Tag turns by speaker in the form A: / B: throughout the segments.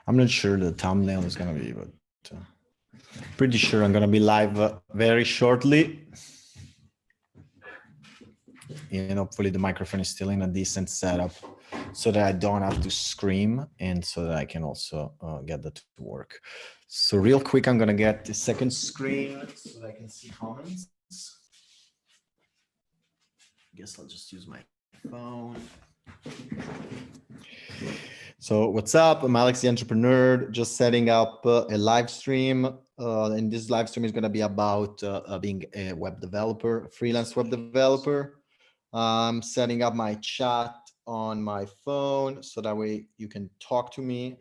A: I'm not sure the thumbnail is gonna be, but pretty sure I'm gonna be live very shortly. And hopefully the microphone is still in a decent setup so that I don't have to scream and so that I can also get that to work. So real quick, I'm gonna get the second screen so that I can see comments. I guess I'll just use my phone. So what's up? I'm Alex, the entrepreneur, just setting up a live stream. And this live stream is going to be about being a web developer, freelance web developer. I'm setting up my chat on my phone so that way you can talk to me.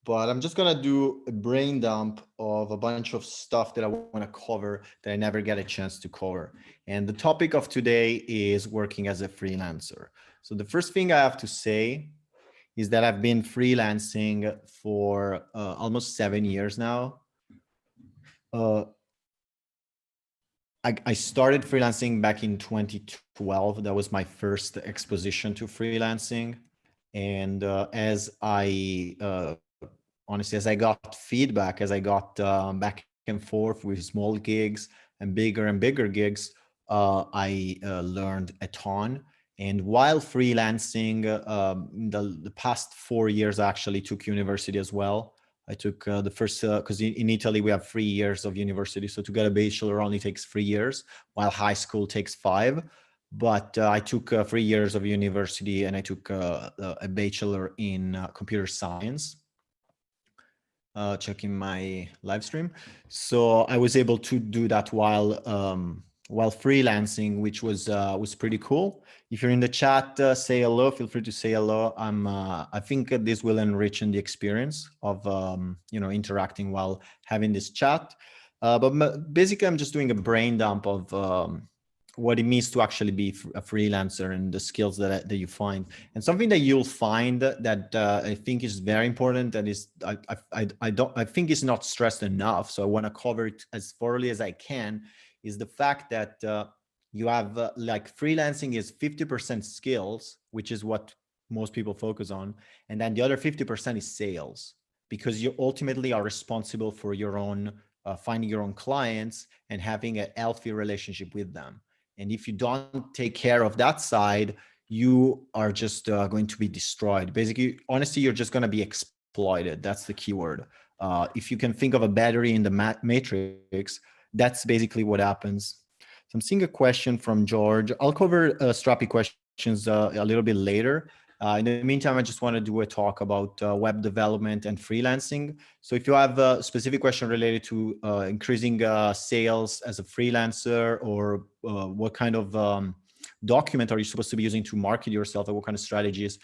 A: But I'm just going to do a brain dump of a bunch of stuff that I want to cover that I never get a chance to cover. And the topic of today is working as a freelancer. So the first thing I have to say is that I've been freelancing for almost 7 years now. I started freelancing back in 2012. That was my first exposition to freelancing. And honestly, as I got feedback, as I got back and forth with small gigs and bigger gigs, I learned a ton. And while freelancing, the past 4 years, I actually took university as well. I took the first, because in Italy, we have 3 years of university. So to get a bachelor only takes 3 years, while high school takes 5. But I took 3 years of university and I took a bachelor in computer science. Checking my live stream. So I was able to do that while freelancing, which was pretty cool. If you're in the chat, say hello. Feel free to say hello. I think this will enrich in the experience of interacting while having this chat. But basically, I'm just doing a brain dump of what it means to actually be a freelancer and the skills that you find. And something that you'll find that I think is very important, that is I think is not stressed enough, so I want to cover it as thoroughly as I can, is the fact that you have like freelancing is 50% skills, which is what most people focus on, and then the other 50% is sales, because you ultimately are responsible for your own finding your own clients and having a healthy relationship with them. And if you don't take care of that side, you are just going to be destroyed. Basically, honestly, you're just going to be exploited. That's the keyword. If you can think of a battery in the matrix, that's basically what happens. So I'm seeing a question from George. I'll cover Strappy questions a little bit later. In the meantime, I just want to do a talk about web development and freelancing. So if you have a specific question related to increasing sales as a freelancer, or what kind of document are you supposed to be using to market yourself, or what kind of strategies,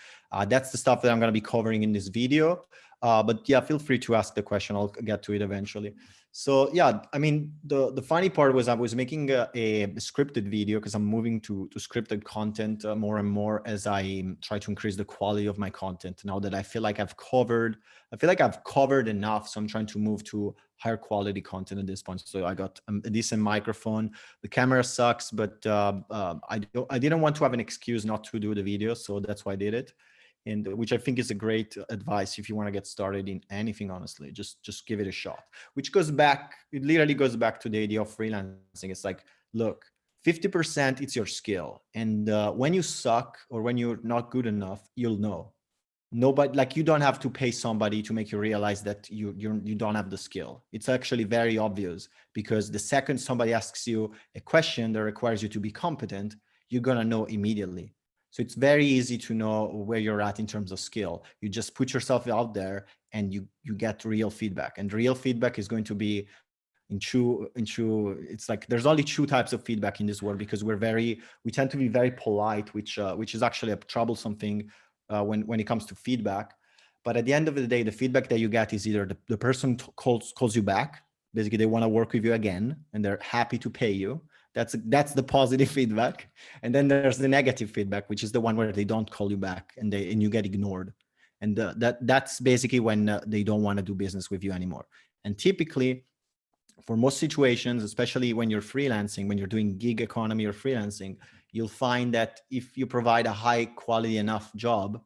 A: that's the stuff that I'm going to be covering in this video. But yeah, feel free to ask the question. I'll get to it eventually. So yeah, I mean, the funny part was I was making a scripted video, because I'm moving to scripted content more and more as I try to increase the quality of my content. Now that I feel like I've covered enough, so I'm trying to move to higher quality content at this point. So I got a decent microphone. The camera sucks, but I didn't want to have an excuse not to do the video, so that's why I did it. And which I think is a great advice if you want to get started in anything, honestly, just give it a shot. Which it literally goes back to the idea of freelancing. It's like, look, 50% it's your skill. And when you suck or when you're not good enough, you'll know. Nobody, like, you don't have to pay somebody to make you realize that you don't have the skill. It's actually very obvious, because the second somebody asks you a question that requires you to be competent, you're going to know immediately. So it's very easy to know where you're at in terms of skill. You just put yourself out there and you get real feedback. And real feedback is going to be it's like there's only 2 types of feedback in this world, because we tend to be very polite, which is actually a troublesome thing when it comes to feedback. But at the end of the day, the feedback that you get is either the person calls you back. Basically, they want to work with you again and they're happy to pay you. That's the positive feedback. And then there's the negative feedback, which is the one where they don't call you back and you get ignored. And that's basically when they don't want to do business with you anymore. And typically, for most situations, especially when you're freelancing, when you're doing gig economy or freelancing, you'll find that if you provide a high quality enough job,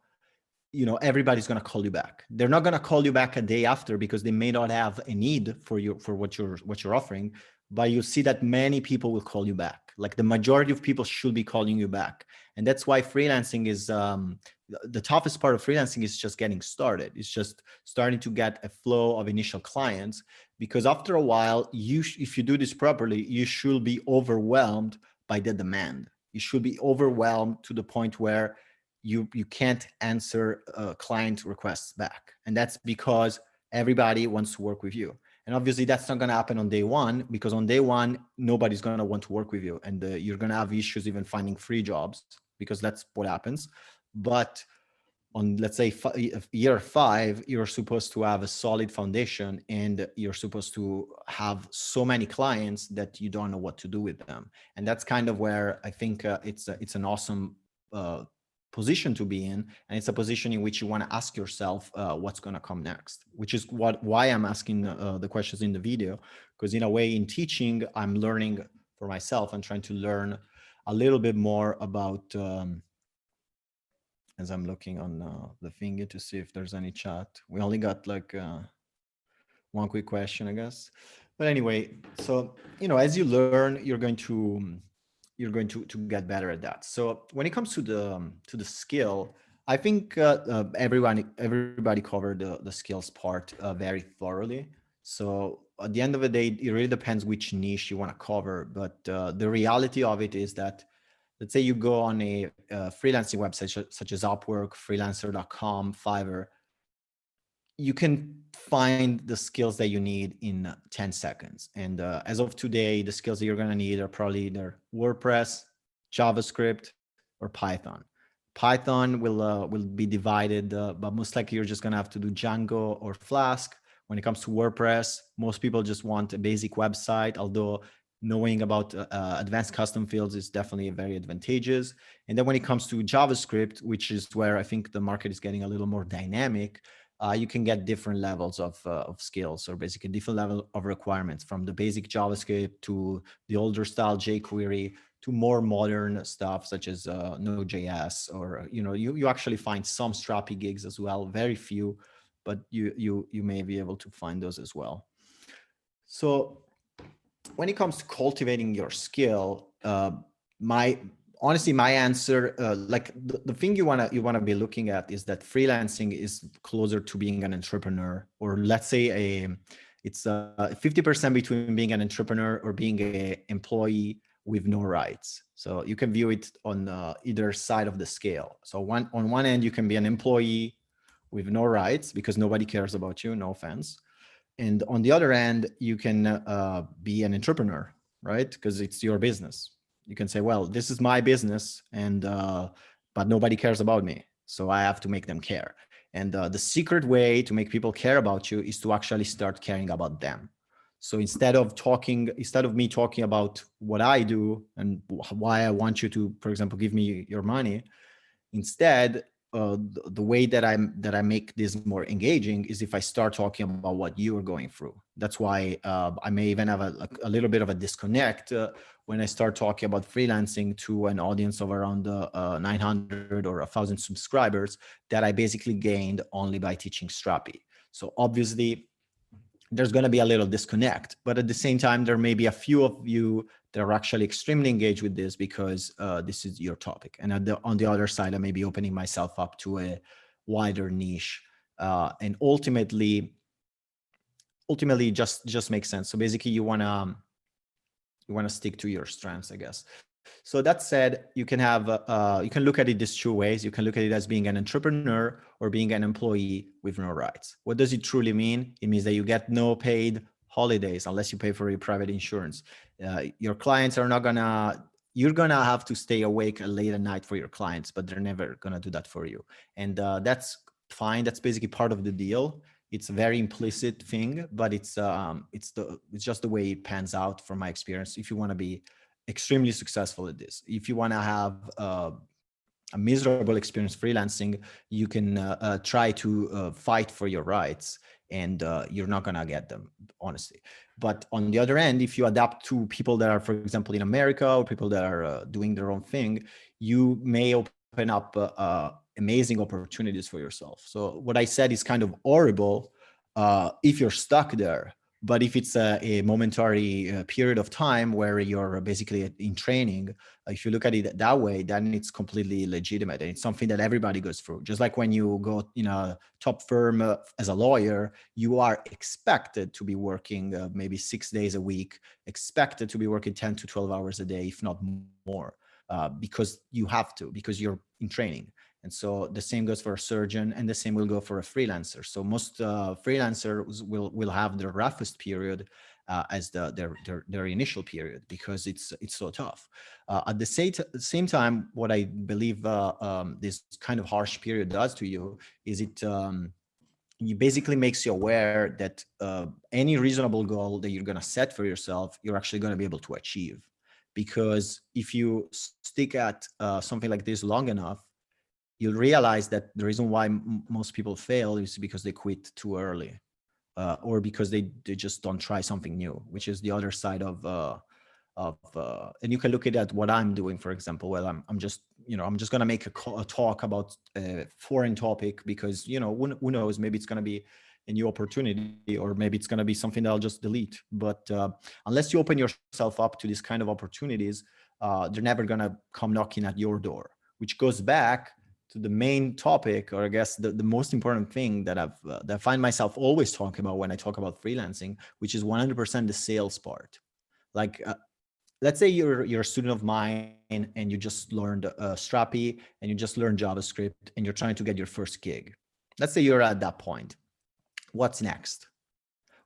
A: everybody's going to call you back. They're not going to call you back a day after because they may not have a need for you, for what you're offering. But you see that many people will call you back. Like the majority of people should be calling you back. And that's why freelancing is the toughest part of freelancing is just getting started. It's just starting to get a flow of initial clients, because after a while, if you do this properly, you should be overwhelmed by the demand. You should be overwhelmed to the point where you can't answer client requests back. And that's because everybody wants to work with you. And obviously that's not going to happen on day one, because on day one, nobody's going to want to work with you. And you're going to have issues even finding free jobs, because that's what happens. But on, let's say, year 5, you're supposed to have a solid foundation, and you're supposed to have so many clients that you don't know what to do with them. And that's kind of where I think it's an awesome position to be in, and it's a position in which you want to ask yourself what's going to come next, which is why I'm asking the questions in the video, because in a way, in teaching, I'm learning for myself and trying to learn a little bit more about as I'm looking on the finger to see if there's any chat. We only got like one quick question, I guess. But anyway, so as you learn, you're going to get better at that. So when it comes to the skill, I think everybody covered the skills part very thoroughly. So at the end of the day, it really depends which niche you want to cover. But the reality of it is that, let's say you go on a freelancing website such as Upwork, freelancer.com, Fiverr, you can find the skills that you need in 10 seconds. And as of today, the skills that you're going to need are probably either WordPress, JavaScript, or Python. Python will be divided, but most likely you're just going to have to do Django or Flask. When it comes to WordPress, most people just want a basic website, although knowing about advanced custom fields is definitely very advantageous. And then when it comes to JavaScript, which is where I think the market is getting a little more dynamic, you can get different levels of skills, or basically different level of requirements, from the basic JavaScript to the older style jQuery to more modern stuff such as Node.js, or you actually find some strappy gigs as well, very few, but you may be able to find those as well. So when it comes to cultivating your skill, honestly, my answer, like the thing you wanna be looking at is that freelancing is closer to being an entrepreneur, or let's say it's 50% between being an entrepreneur or being an employee with no rights. So you can view it on either side of the scale. So on one end, you can be an employee with no rights because nobody cares about you, no offense. And on the other end, you can be an entrepreneur, right? Because it's your business. You can say, well, this is my business, and but nobody cares about me, so I have to make them care. And the secret way to make people care about you is to actually start caring about them. So instead of me talking about what I do and why I want you to, for example, give me your money, instead, the way that I make this more engaging is if I start talking about what you are going through. That's why I may even have a little bit of a disconnect when I start talking about freelancing to an audience of around 900 or 1,000 subscribers that I basically gained only by teaching Strapi. So obviously, there's going to be a little disconnect, but at the same time, there may be a few of you that are actually extremely engaged with this because this is your topic. And on the other side, I may be opening myself up to a wider niche, and ultimately just makes sense. So basically, you want to stick to your strengths, I guess. So that said, you can look at it these two ways. You can look at it as being an entrepreneur or being an employee with no rights. What does it truly mean? It means that you get no paid holidays unless you pay for your private insurance. Your clients are not you're gonna have to stay awake late at night for your clients, but they're never gonna do that for you. And that's fine. That's basically part of the deal. It's a very implicit thing, but it's just the way it pans out from my experience. If you want to be extremely successful at this, if you want to have a miserable experience freelancing, you can try to fight for your rights, and you're not gonna get them, honestly. But on the other end, if you adapt to people that are, for example, in America, or people that are doing their own thing, you may open up amazing opportunities for yourself. So what I said is kind of horrible if you're stuck there. But if it's a momentary period of time where you're basically in training, if you look at it that way, then it's completely legitimate. And it's something that everybody goes through. Just like when you go in a top firm as a lawyer, you are expected to be working maybe 6 days a week, expected to be working 10 to 12 hours a day, if not more, because you have to, because you're in training. And so the same goes for a surgeon, and the same will go for a freelancer. So most freelancers will have their roughest period as their initial period, because it's so tough. At the same time, what I believe this kind of harsh period does to you is it basically makes you aware that any reasonable goal that you're going to set for yourself, you're actually going to be able to achieve. Because if you stick at something like this long enough, you'll realize that the reason why most people fail is because they quit too early, or because they just don't try something new, which is the other side of and you can look at what I'm doing, for example. Well, I'm just, I'm just going to make a talk about a foreign topic because, who knows, maybe it's going to be a new opportunity, or maybe it's going to be something that I'll just delete. But unless you open yourself up to these kind of opportunities, they're never going to come knocking at your door, which goes back to the main topic, or I guess the most important thing that that I find myself always talking about when I talk about freelancing, which is 100% the sales part. Like, let's say you're a student of mine and you just learned Strapi and you just learned JavaScript and you're trying to get your first gig. Let's say you're at that point. What's next?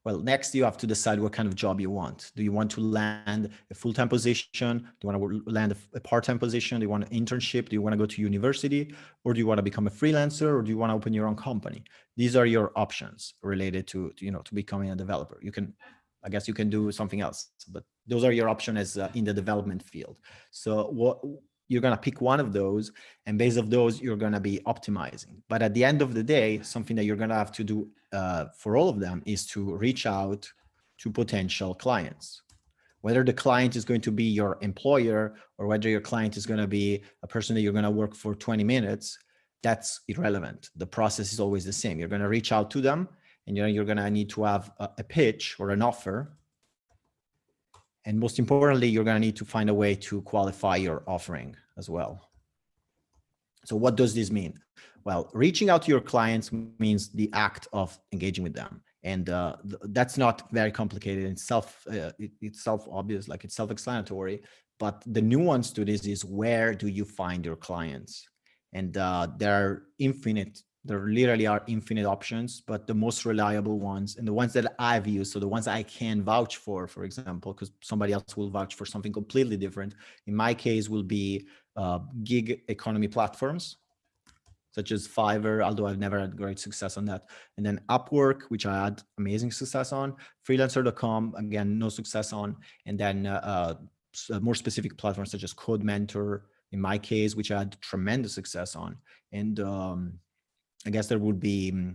A: Well, next you have to decide what kind of job you want. Do you want to land a full-time position? Do you want to land a part-time position? Do you want an internship? Do you want to go to university? Or do you want to become a freelancer? Or do you want to open your own company? These are your options related to becoming a developer. I guess you can do something else, but those are your options as in the development field. So what you're going to pick one of those, and based of those, you're going to be optimizing. But at the end of the day, something that you're going to have to do for all of them is to reach out to potential clients. Whether the client is going to be your employer or whether your client is going to be a person that you're going to work for 20 minutes, that's irrelevant. The process is always the same. You're going to reach out to them, and you're going to need to have a pitch or an offer. And most importantly, you're going to need to find a way to qualify your offering as well. So what does this mean? Well, reaching out to your clients means the act of engaging with them. And that's not very complicated. It's self-obvious, like it's self-explanatory. But the nuance to this is, where do you find your clients? And there literally are infinite options, but the most reliable ones and the ones that I've used, so the ones I can vouch for example, because somebody else will vouch for something completely different. In my case, will be gig economy platforms, such as Fiverr, although I've never had great success on that. And then Upwork, which I had amazing success on. Freelancer.com, again, no success on. And then more specific platforms such as Code Mentor, in my case, which I had tremendous success on. And I guess there would be,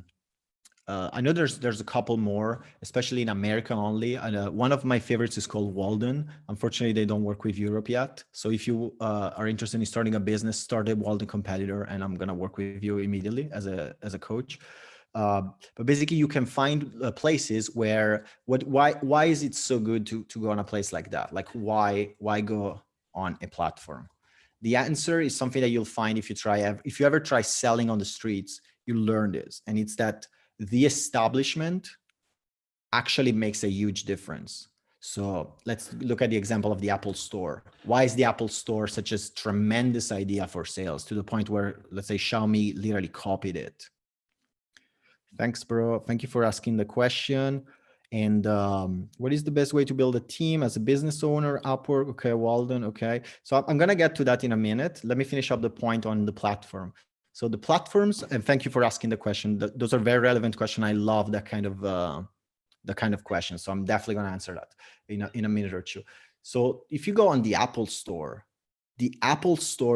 A: I know there's a couple more, especially in America only. And one of my favorites is called Walden. Unfortunately, they don't work with Europe yet. So if you are interested in starting a business, start a Walden competitor, and I'm gonna work with you immediately as a coach. But basically, you can find places where why is it so good to go on a place like that? Like why go on a platform? The answer is something that you'll find if you ever try selling on the streets. You learn this, and it's that the establishment actually makes a huge difference. So let's look at the example of the Apple Store. Why is the Apple Store such a tremendous idea for sales, to the point where, let's say, Xiaomi literally copied it? Thanks, bro. Thank you for asking the question. And what is the best way to build a team as a business owner? Upwork, okay, Walden, okay. So I'm gonna get to that in a minute. Let me finish up the point on the platform. So the platforms, and thank you for asking the question. Those are very relevant questions. I love that kind of question. So I'm definitely gonna answer that in a minute or two. So if you go on the Apple Store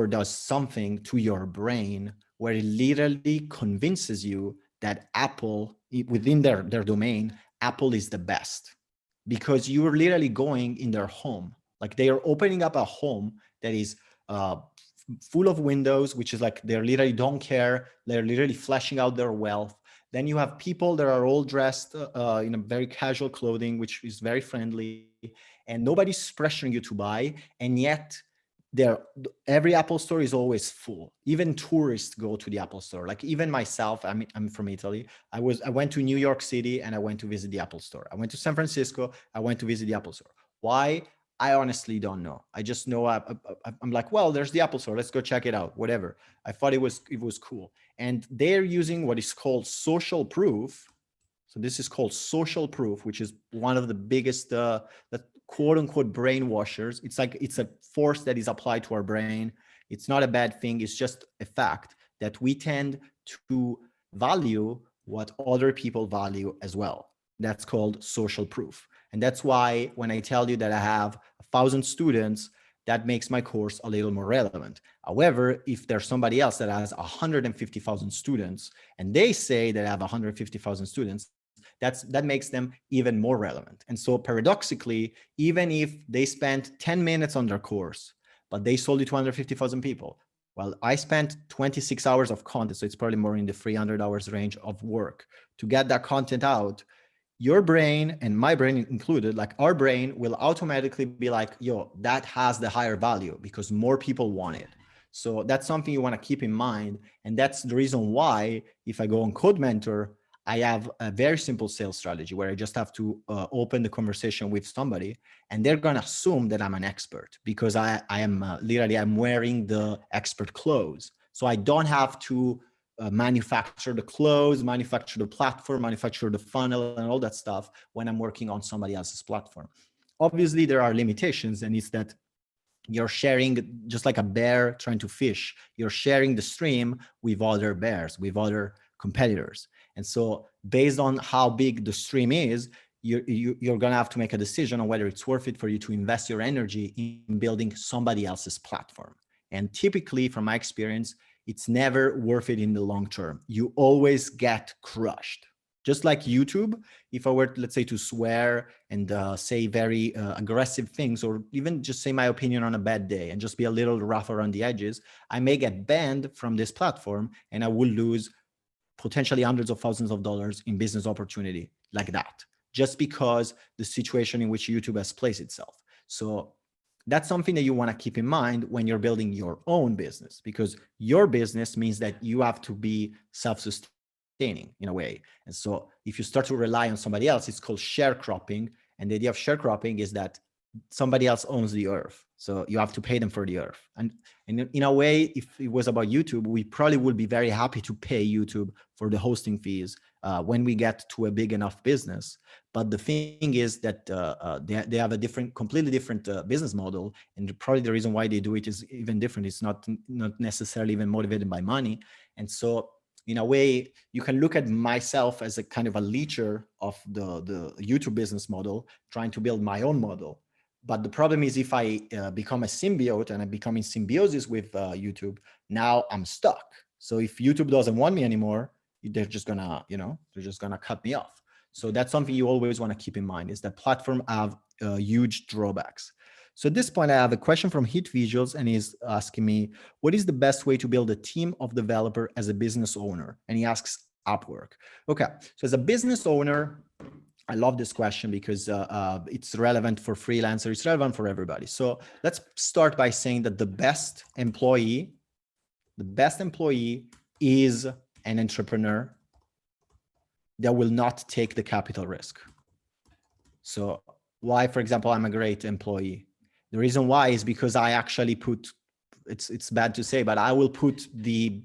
A: does something to your brain where it literally convinces you that Apple, within their domain, Apple is the best, because you are literally going in their home. Like, they are opening up a home that is full of windows, which is like, they literally don't care. They're literally flashing out their wealth. Then you have people that are all dressed in a very casual clothing, which is very friendly, and nobody's pressuring you to buy. And yet there, every Apple store is always full. Even tourists go to the Apple store. Like even myself, I'm from Italy. I went to New York City and I went to visit the Apple store. I went to San Francisco. I went to visit the Apple store. Why? I honestly don't know. I just know I'm like, well, there's the Apple store. Let's go check it out. Whatever. I thought it was cool. And they're using what is called social proof. So this is called social proof, which is one of the biggest, the quote unquote brainwashers. It's like, it's a force that is applied to our brain. It's not a bad thing. It's just a fact that we tend to value what other people value as well. That's called social proof. And that's why when I tell you that I have 1,000 students, that makes my course a little more relevant. However, if there's somebody else that has 150,000 students and they say that I have 150,000 students, that makes them even more relevant. And so paradoxically, even if they spent 10 minutes on their course, but they sold it to 250,000 people, well, I spent 26 hours of content, so it's probably more in the 300 hours range of work to get that content out. Your brain, and my brain included, like our brain will automatically be like, yo, that has the higher value because more people want it. So that's something you want to keep in mind. And that's the reason why if I go on Code Mentor, I have a very simple sales strategy where I just have to open the conversation with somebody and they're going to assume that I'm an expert because I am literally, I'm wearing the expert clothes. So I don't have to manufacture the clothes, manufacture the platform, manufacture the funnel and all that stuff when I'm working on somebody else's platform. Obviously, there are limitations, and it's that you're sharing, just like a bear trying to fish, you're sharing the stream with other bears, with other competitors. And so based on how big the stream is, you're going to have to make a decision on whether it's worth it for you to invest your energy in building somebody else's platform. And typically, from my experience, it's never worth it in the long term. You always get crushed. Just like YouTube, if I were, let's say, to swear and say very aggressive things, or even just say my opinion on a bad day and just be a little rough around the edges, I may get banned from this platform and I will lose potentially hundreds of thousands of dollars in business opportunity like that, just because the situation in which YouTube has placed itself. So that's something that you want to keep in mind when you're building your own business, because your business means that you have to be self-sustaining in a way. And so if you start to rely on somebody else, it's called sharecropping. And the idea of sharecropping is that somebody else owns the earth. So you have to pay them for the earth. And in a way, if it was about YouTube, we probably would be very happy to pay YouTube for the hosting fees when we get to a big enough business. But the thing is that they have a completely different business model. And probably the reason why they do it is even different. It's not necessarily even motivated by money. And so in a way, you can look at myself as a kind of a leecher of the YouTube business model, trying to build my own model. But the problem is if I become a symbiote and I become in symbiosis with YouTube, now I'm stuck. So if YouTube doesn't want me anymore, they're just gonna, they're just gonna cut me off. So that's something you always want to keep in mind, is that platform have huge drawbacks. So at this point, I have a question from Hit Visuals, and he's asking me, what is the best way to build a team of developer as a business owner? And he asks Upwork. Okay, so as a business owner, I love this question because it's relevant for freelancers. It's relevant for everybody. So let's start by saying that the best employee is an entrepreneur that will not take the capital risk. So why, for example, I'm a great employee? The reason why is because I actually put, it's bad to say, but I will put the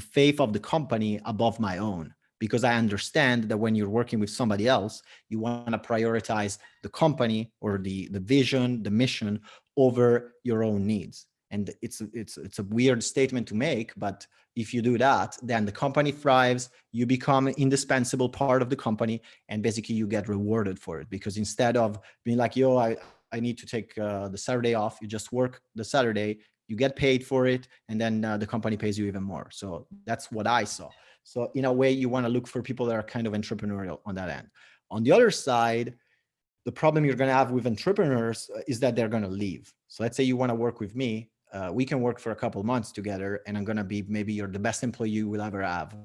A: faith of the company above my own, because I understand that when you're working with somebody else, you want to prioritize the company or the vision, the mission over your own needs. And it's a weird statement to make, but if you do that, then the company thrives, you become an indispensable part of the company, and basically you get rewarded for it. Because instead of being like, yo, I need to take the Saturday off, you just work the Saturday, you get paid for it, and then the company pays you even more. So that's what I saw. So in a way, you want to look for people that are kind of entrepreneurial on that end. On the other side, the problem you're going to have with entrepreneurs is that they're going to leave. So let's say you want to work with me. We can work for a couple months together, and I'm gonna be maybe you're the best employee you will ever have.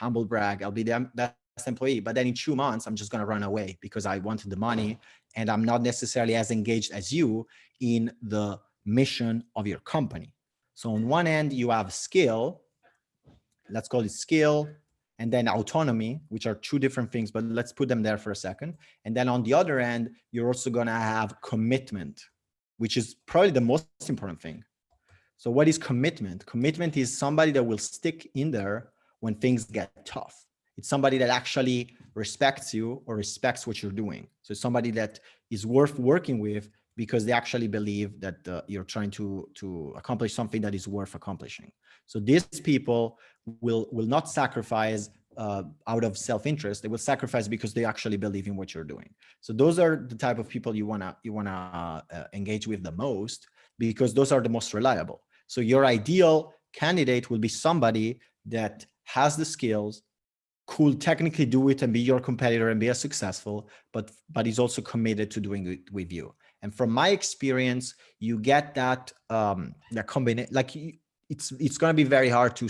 A: Humble brag. I'll be the best employee, but then in 2 months, I'm just gonna run away because I wanted the money, and I'm not necessarily as engaged as you in the mission of your company. So on one end, you have skill. Let's call it skill, and then autonomy, which are two different things, but let's put them there for a second. And then on the other end, you're also going to have commitment, which is probably the most important thing. So what is commitment? Commitment is somebody that will stick in there when things get tough. It's somebody that actually respects you or respects what you're doing. So somebody that is worth working with because they actually believe that you're trying to accomplish something that is worth accomplishing. So these people will not sacrifice out of self-interest. They will sacrifice because they actually believe in what you're doing. So those are the type of people you wanna engage with the most, because those are the most reliable. So your ideal candidate will be somebody that has the skills, could technically do it and be your competitor and be as successful, but is also committed to doing it with you. And from my experience, you get that that combination. Like it's going to be very hard to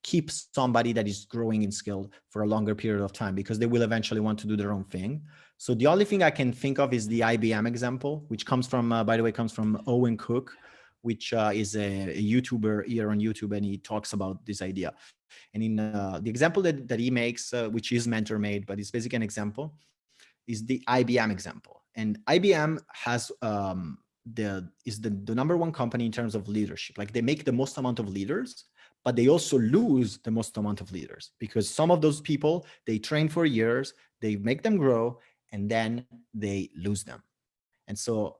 A: keep somebody that is growing in skill for a longer period of time, because they will eventually want to do their own thing. So the only thing I can think of is the IBM example, which comes from, by the way, comes from Owen Cook, which is a YouTuber here on YouTube, and he talks about this idea. And in the example that he makes, which is mentor made, but it's basically an example, is the IBM example. And IBM has the number one company in terms of leadership. Like they make the most amount of leaders, but they also lose the most amount of leaders, because some of those people, they train for years, they make them grow, and then they lose them. And so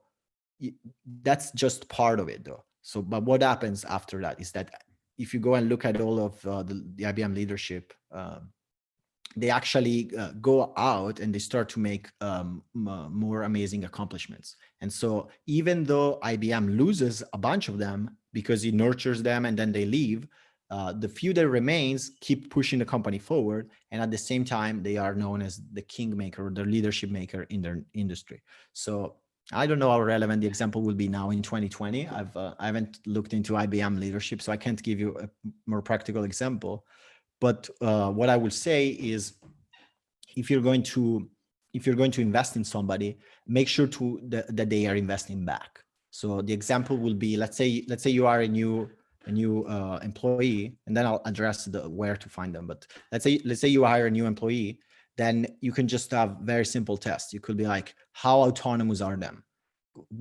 A: that's just part of it though. So, but what happens after that is that if you go and look at all of the IBM leadership, they actually go out and they start to make more amazing accomplishments. And so even though IBM loses a bunch of them because it nurtures them and then they leave, the few that remains keep pushing the company forward. And at the same time, they are known as the kingmaker or the leadership maker in their industry. So I don't know how relevant the example will be now in 2020. I haven't looked into IBM leadership, so I can't give you a more practical example. But what I will say is, if you're going to invest in somebody, make sure that they are investing back. So the example will be, let's say you are a new employee, and then I'll address where to find them. But let's say you hire a new employee, then you can just have very simple tests. You could be like, how autonomous are them?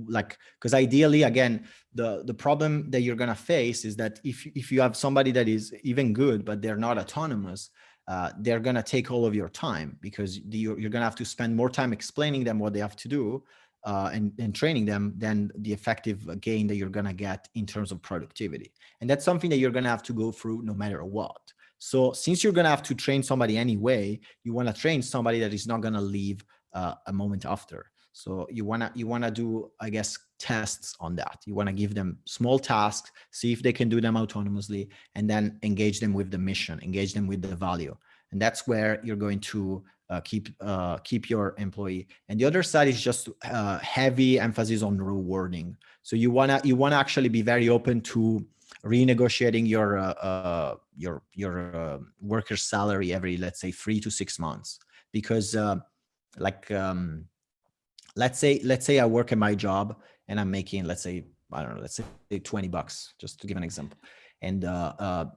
A: Like, because ideally, again, the problem that you're going to face is that if you have somebody that is even good but they're not autonomous, they're going to take all of your time, because you're going to have to spend more time explaining them what they have to do and training them than the effective gain that you're going to get in terms of productivity. And that's something that you're going to have to go through no matter what. So since you're going to have to train somebody anyway, you want to train somebody that is not going to leave a moment after. So you wanna do, I guess, tests on that. You want to give them small tasks, see if they can do them autonomously, and then engage them with the mission, engage them with the value. And that's where you're going to keep your employee. And the other side is just heavy emphasis on rewarding. So you wanna actually be very open to renegotiating your worker's salary every, let's say, 3 to 6 months, because let's say I work at my job and I'm making, let's say, I don't know, let's say $20, just to give an example. And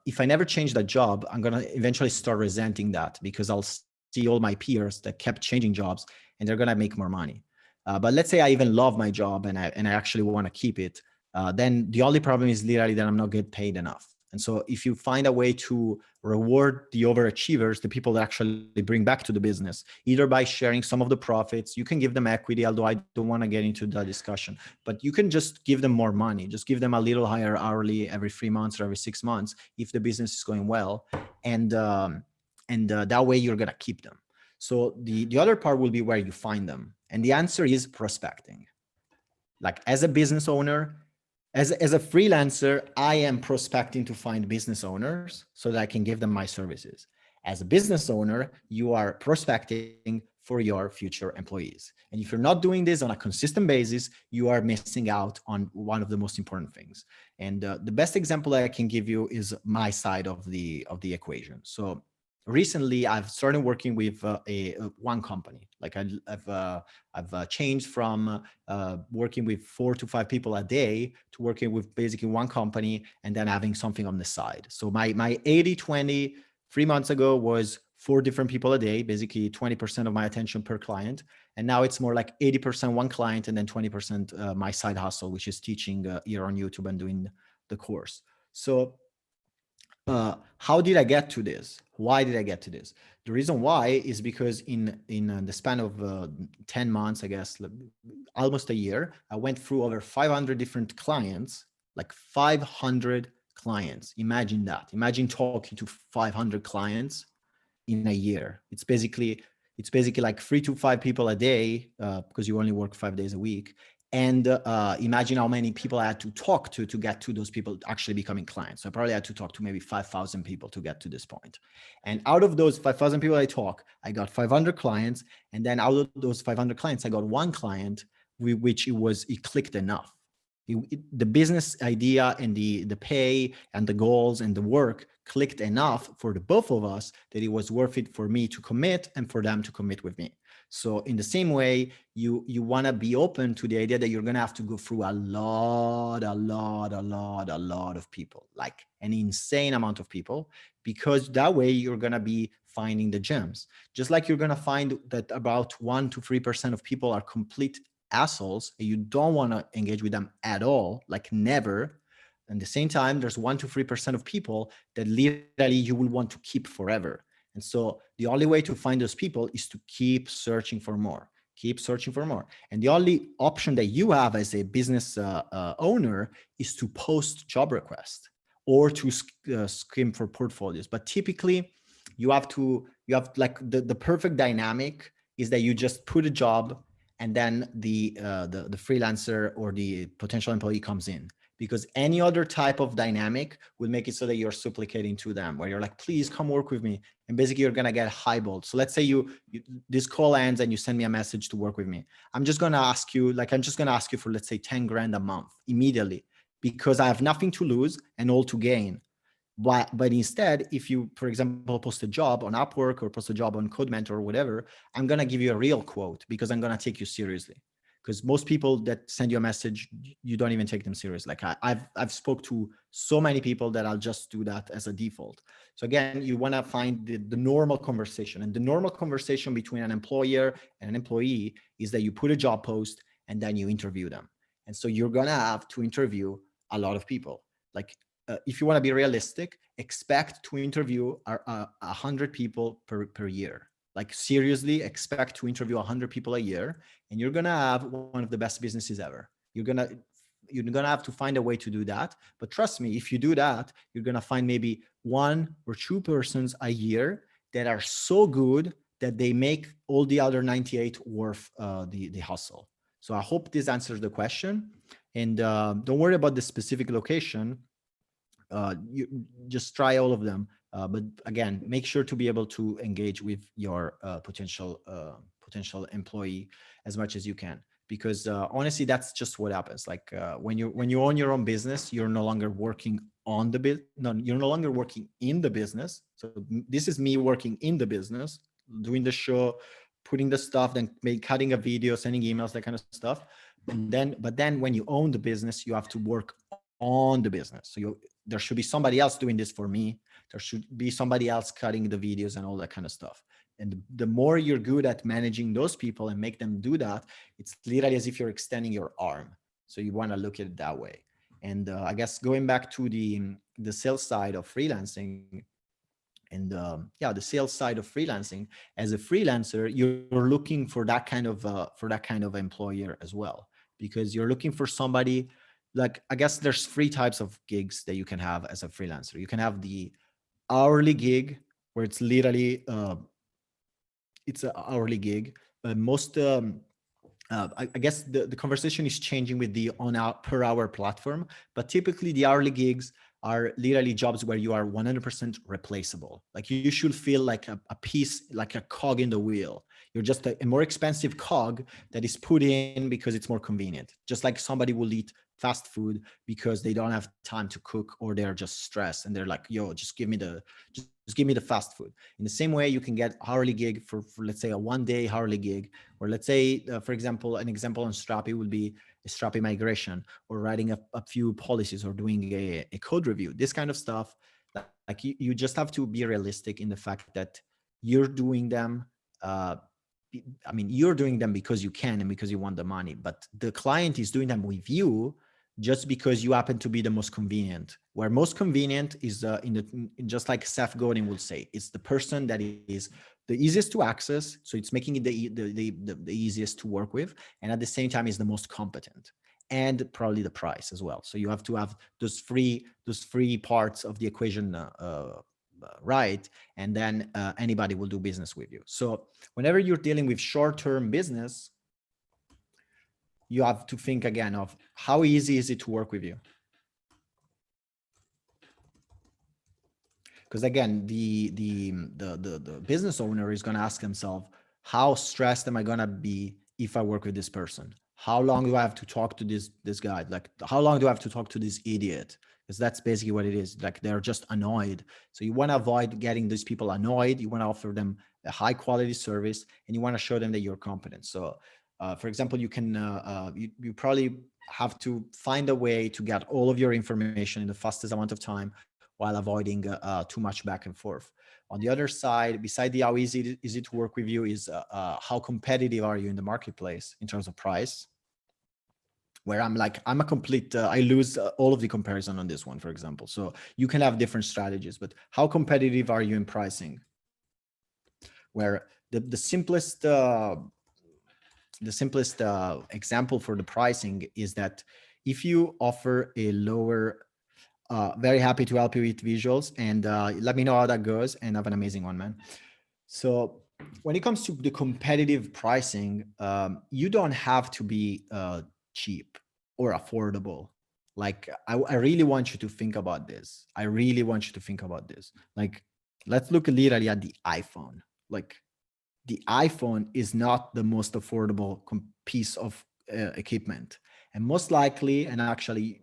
A: if I never change that job, I'm going to eventually start resenting that, because I'll see all my peers that kept changing jobs and they're going to make more money. But let's say I even love my job and I actually want to keep it. Then the only problem is literally that I'm not getting paid enough. And so if you find a way to reward the overachievers, the people that actually bring back to the business, either by sharing some of the profits, you can give them equity, although I don't want to get into that discussion, but you can just give them more money, just give them a little higher hourly every 3 months or every 6 months if the business is going well. And that way you're going to keep them. So the other part will be where you find them. And the answer is prospecting. Like as a business owner, as a freelancer, I am prospecting to find business owners so that I can give them my services. As a business owner, you are prospecting for your future employees. And if you're not doing this on a consistent basis, you are missing out on one of the most important things. And the best example that I can give you is my side of the equation. So recently, I've started working with one company. Like I've changed from working with 4 to 5 people a day to working with basically one company and then having something on the side. So my 80-20 3 months ago was 4 different people a day, basically 20% of my attention per client. And now it's more like 80% one client and then 20% my side hustle, which is teaching here on YouTube and doing the course. So how did I get to this? Why did I get to this? The reason why is because in the span of 10 months, I guess, almost a year, I went through over 500 different clients, like 500 clients. Imagine that. Imagine talking to 500 clients in a year. It's basically like 3 to 5 people a day because you only work 5 days a week. And imagine how many people I had to talk to get to those people actually becoming clients. So I probably had to talk to maybe 5,000 people to get to this point. And out of those 5,000 people I got 500 clients. And then out of those 500 clients, I got one client with which it clicked enough. The business idea and the pay and the goals and the work clicked enough for the both of us that it was worth it for me to commit and for them to commit with me. So in the same way, you want to be open to the idea that you're going to have to go through a lot of people, like an insane amount of people, because that way you're going to be finding the gems. Just like you're going to find that about 1 to 3% of people are complete assholes and you don't want to engage with them at all, like never. At the same time, there's 1 to 3% of people that literally you will want to keep forever. And so the only way to find those people is to keep searching for more, keep searching for more. And the only option that you have as a business owner is to post job requests or to skim for portfolios. But typically you have like the perfect dynamic is that you just put a job and then the freelancer or the potential employee comes in, because any other type of dynamic will make it so that you're supplicating to them, where you're like, please come work with me. And basically you're going to get highballed. So let's say this call ends and you send me a message to work with me. I'm just going to ask you for, let's say 10 grand a month immediately, because I have nothing to lose and all to gain. But instead, if you, for example, post a job on Upwork or post a job on Code Mentor or whatever, I'm going to give you a real quote because I'm going to take you seriously. Because most people that send you a message, you don't even take them serious. Like I've spoke to so many people that I'll just do that as a default. So again, you want to find the normal conversation, and the normal conversation between an employer and an employee is that you put a job post and then you interview them. And so you're going to have to interview a lot of people. Like if you want to be realistic, expect to interview 100 people per year. Like seriously, expect to interview 100 people a year, and you're gonna have one of the best businesses ever. You're gonna have to find a way to do that. But trust me, if you do that, you're gonna find maybe 1 or 2 persons a year that are so good that they make all the other 98 worth the hustle. So I hope this answers the question. And don't worry about the specific location. You just try all of them. But again, make sure to be able to engage with your potential employee as much as you can, because honestly, that's just what happens. Like when you own your own business, you're no longer working on the you're no longer working in the business. So this is me working in the business, doing the show, putting the stuff, then cutting a video, sending emails, that kind of stuff. But then when you own the business, you have to work on the business. So there should be somebody else doing this for me. There should be somebody else cutting the videos and all that kind of stuff. And the more you're good at managing those people and make them do that, it's literally as if you're extending your arm. So you want to look at it that way. And I guess going back to the sales side of freelancing, and the sales side of freelancing, as a freelancer, you're looking for that kind of employer as well, because you're looking for somebody. Like, I guess there's 3 types of gigs that you can have as a freelancer. You can have the hourly gig, where it's literally it's an hourly gig. Most I guess the conversation is changing with the per hour platform, but typically the hourly gigs are literally jobs where you are 100% replaceable. Like you should feel like a piece, like a cog in the wheel. You're just a more expensive cog that is put in because it's more convenient. Just like somebody will eat fast food because they don't have time to cook, or they're just stressed and they're like, yo, just give me the fast food. In the same way, you can get hourly gig for let's say a 1 day hourly gig, or let's say, for example, an example on Strapi would be a Strapi migration, or writing a few policies, or doing a code review, this kind of stuff. Like you just have to be realistic in the fact that you're doing them. Uh, I mean, you're doing them because you can and because you want the money, but the client is doing them with you just because you happen to be the most convenient. Where most convenient is just like Seth Godin would say, it's the person that is the easiest to access. So it's making it the easiest to work with. And at the same time is the most competent, and probably the price as well. So you have to have those three parts of the equation right, and then anybody will do business with you. So whenever you're dealing with short-term business, you have to think again of how easy is it to work with you. Because again, the business owner is going to ask himself, how stressed am I going to be if I work with this person? How long do I have to talk to this guy? Like, how long do I have to talk to this idiot? Because that's basically what it is. Like, they're just annoyed. So you want to avoid getting these people annoyed. You want to offer them a high quality service, and you want to show them that you're competent. So for example, you can you probably have to find a way to get all of your information in the fastest amount of time, while avoiding too much back and forth. On the other side, beside the how easy is it to work with you, is how competitive are you in the marketplace in terms of price? Where I'm a complete, I lose all of the comparison on this one, for example. So you can have different strategies, but how competitive are you in pricing? Where the simplest example for the pricing is that if you offer a lower, very happy to help you with visuals, and let me know how that goes, and have an amazing one, man. So when it comes to the competitive pricing, you don't have to be cheap or affordable. Like, I really want you to think about this. I really want you to think about this. Like, let's look literally at the iPhone. Like, the iPhone is not the most affordable piece of equipment. And most likely, and actually,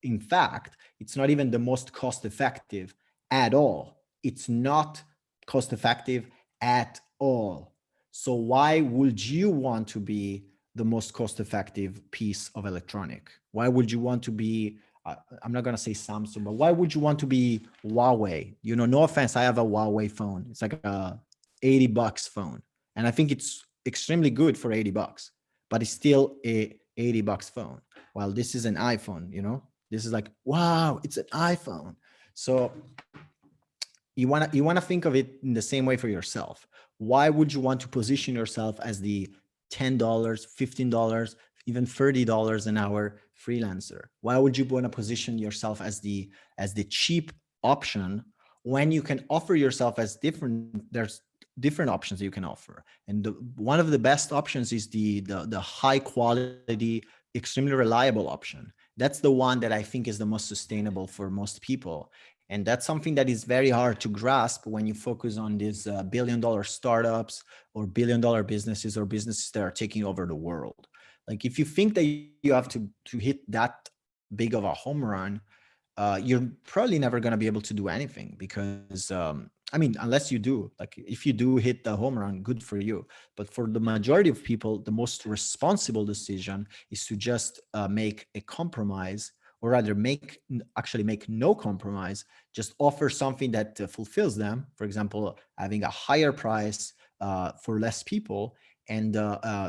A: in fact, it's not even the most cost effective at all. It's not cost effective at all. So why would you want to be the most cost effective piece of electronic? Why would you want to be, I'm not going to say Samsung, but why would you want to be Huawei? You know, no offense, I have a Huawei phone. It's like a $80 phone. And I think it's extremely good for $80, but it's still a $80 phone. While this is an iPhone, you know, this is like, wow, it's an iPhone. So you wanna think of it in the same way for yourself. Why would you want to position yourself as the $10, $15, even $30 an hour freelancer? Why would you want to position yourself as the cheap option, when you can offer yourself as there's different options you can offer? And one of the best options is the high quality, extremely reliable option. That's the one that I think is the most sustainable for most people. And that's something that is very hard to grasp when you focus on these billion-dollar startups, or billion-dollar businesses, or businesses that are taking over the world. Like, if you think that you have to hit that big of a home run, you're probably never going to be able to do anything, because I mean, unless you do, like, if you do hit the home run, good for you. But for the majority of people, the most responsible decision is to just make a compromise, or rather actually make no compromise, just offer something that fulfills them. For example, having a higher price for less people, and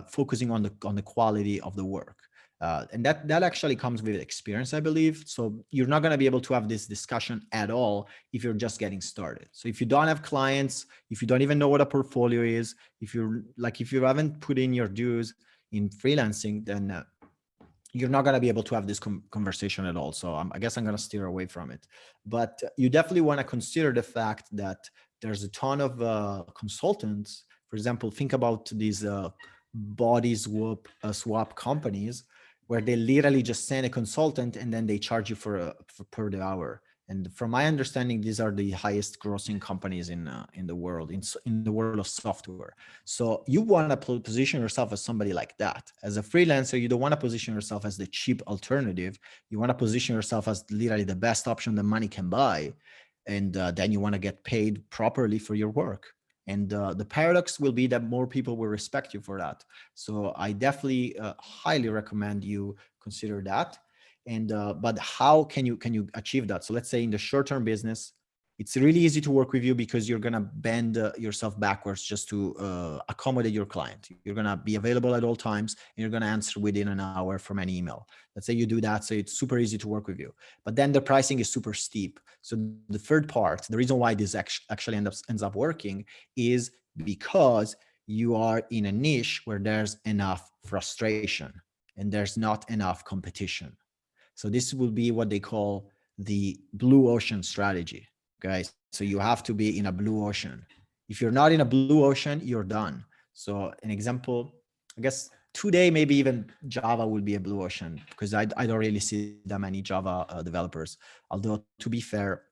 A: focusing on the quality of the work. And that actually comes with experience, I believe. So you're not going to be able to have this discussion at all if you're just getting started. So if you don't have clients, if you don't even know what a portfolio is, if you haven't put in your dues in freelancing, then you're not going to be able to have this conversation at all. So I guess I'm going to steer away from it. But you definitely want to consider the fact that there's a ton of consultants. For example, think about these body swap companies, where they literally just send a consultant and then they charge you for per the hour. And from my understanding, these are the highest grossing companies in the world, in the world of software. So you want to position yourself as somebody like that. As a freelancer, you don't want to position yourself as the cheap alternative. You want to position yourself as literally the best option that money can buy. And then you want to get paid properly for your work. And the paradox will be that more people will respect you for that. So I definitely highly recommend you consider that. And but how can you achieve that? So let's say in the short-term business, it's really easy to work with you because you're gonna bend yourself backwards just to accommodate your client. You're gonna be available at all times, and you're gonna answer within an hour from any email. Let's say you do that, so it's super easy to work with you. But then the pricing is super steep. So the third part, the reason why this actually ends up working, is because you are in a niche where there's enough frustration and there's not enough competition. So this will be what they call the blue ocean strategy. Okay. So you have to be in a blue ocean. If you're not in a blue ocean, you're done. So an example, I guess today, maybe even Java will be a blue ocean because I don't really see that many Java developers. Although to be fair,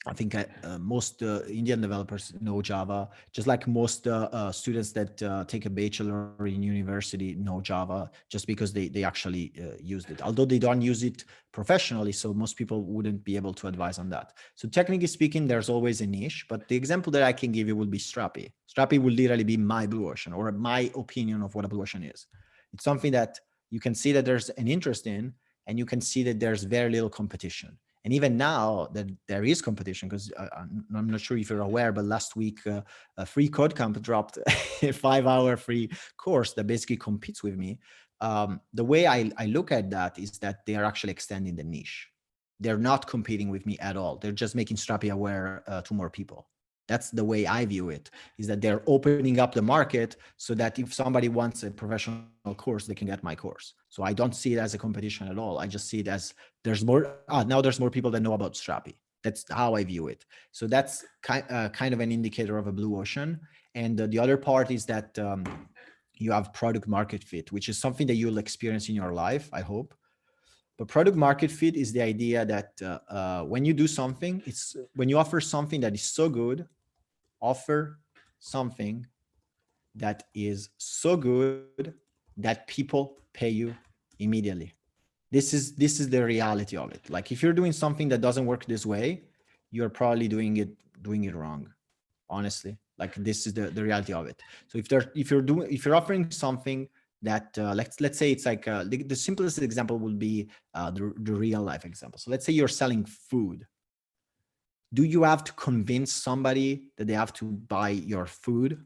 A: I think most Indian developers know Java, just like most students that take a bachelor in university know Java, just because they actually used it. Although they don't use it professionally, so most people wouldn't be able to advise on that. So technically speaking, there's always a niche, but the example that I can give you will be Strapi. Strapi will literally be my blue ocean, or my opinion of what a blue ocean is. It's something that you can see that there's an interest in, and you can see that there's very little competition. And even now that there is competition, because I'm not sure if you're aware, but last week a Free Code Camp dropped a 5-hour free course that basically competes with me. The way I look at that is that they are actually extending the niche. They're not competing with me at all. They're just making Strapi aware to more people. That's the way I view it, is that they're opening up the market so that if somebody wants a professional course, they can get my course. So I don't see it as a competition at all. I just see it as there's more, now there's more people that know about Strapi. That's how I view it. So that's kind of an indicator of a blue ocean. And the other part is that you have product market fit, which is something that you'll experience in your life, I hope. But product market fit is the idea that when you do something, it's when you offer something that is so good, offer something that is so good that people pay you immediately. This is the reality of it. Like if you're doing something that doesn't work this way, you're probably doing it wrong, honestly. Like this is the reality of it. So if you're offering something that let's say it's like the simplest example would be the real life example. So let's say you're selling food. Do you have to convince somebody that they have to buy your food?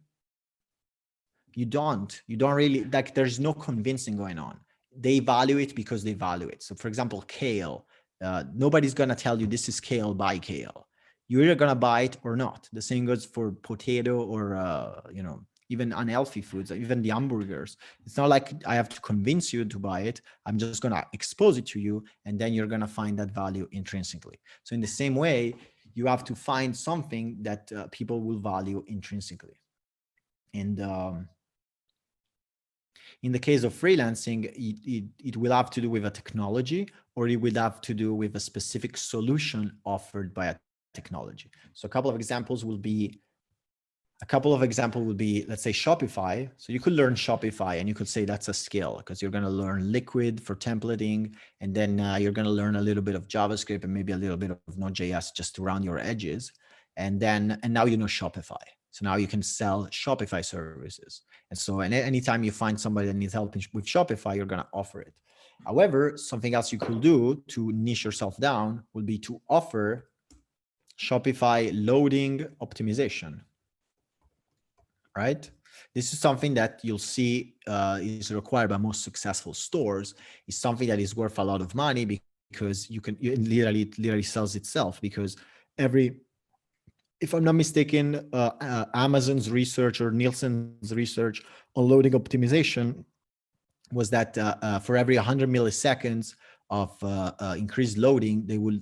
A: You don't really, like, there's no convincing going on. They value it because they value it. So for example, kale, nobody's going to tell you this is kale, buy kale. You're either going to buy it or not. The same goes for potato or even unhealthy foods, even the hamburgers. It's not like I have to convince you to buy it. I'm just going to expose it to you, and then you're going to find that value intrinsically. So in the same way, you have to find something that people will value intrinsically. And in the case of freelancing, it will have to do with a technology, or it will have to do with a specific solution offered by a technology. So a couple of examples would be, let's say Shopify. So you could learn Shopify and you could say that's a skill because you're going to learn Liquid for templating. And then you're going to learn a little bit of JavaScript and maybe a little bit of Node.js just to round your edges. And now you know Shopify. So now you can sell Shopify services. And so anytime you find somebody that needs help with Shopify, you're going to offer it. However, something else you could do to niche yourself down would be to offer Shopify loading optimization, right? This is something that you'll see is required by most successful stores. It's something that is worth a lot of money because it literally sells itself, because if I'm not mistaken, Amazon's research or Nielsen's research on loading optimization was that for every 100 milliseconds of increased loading, they will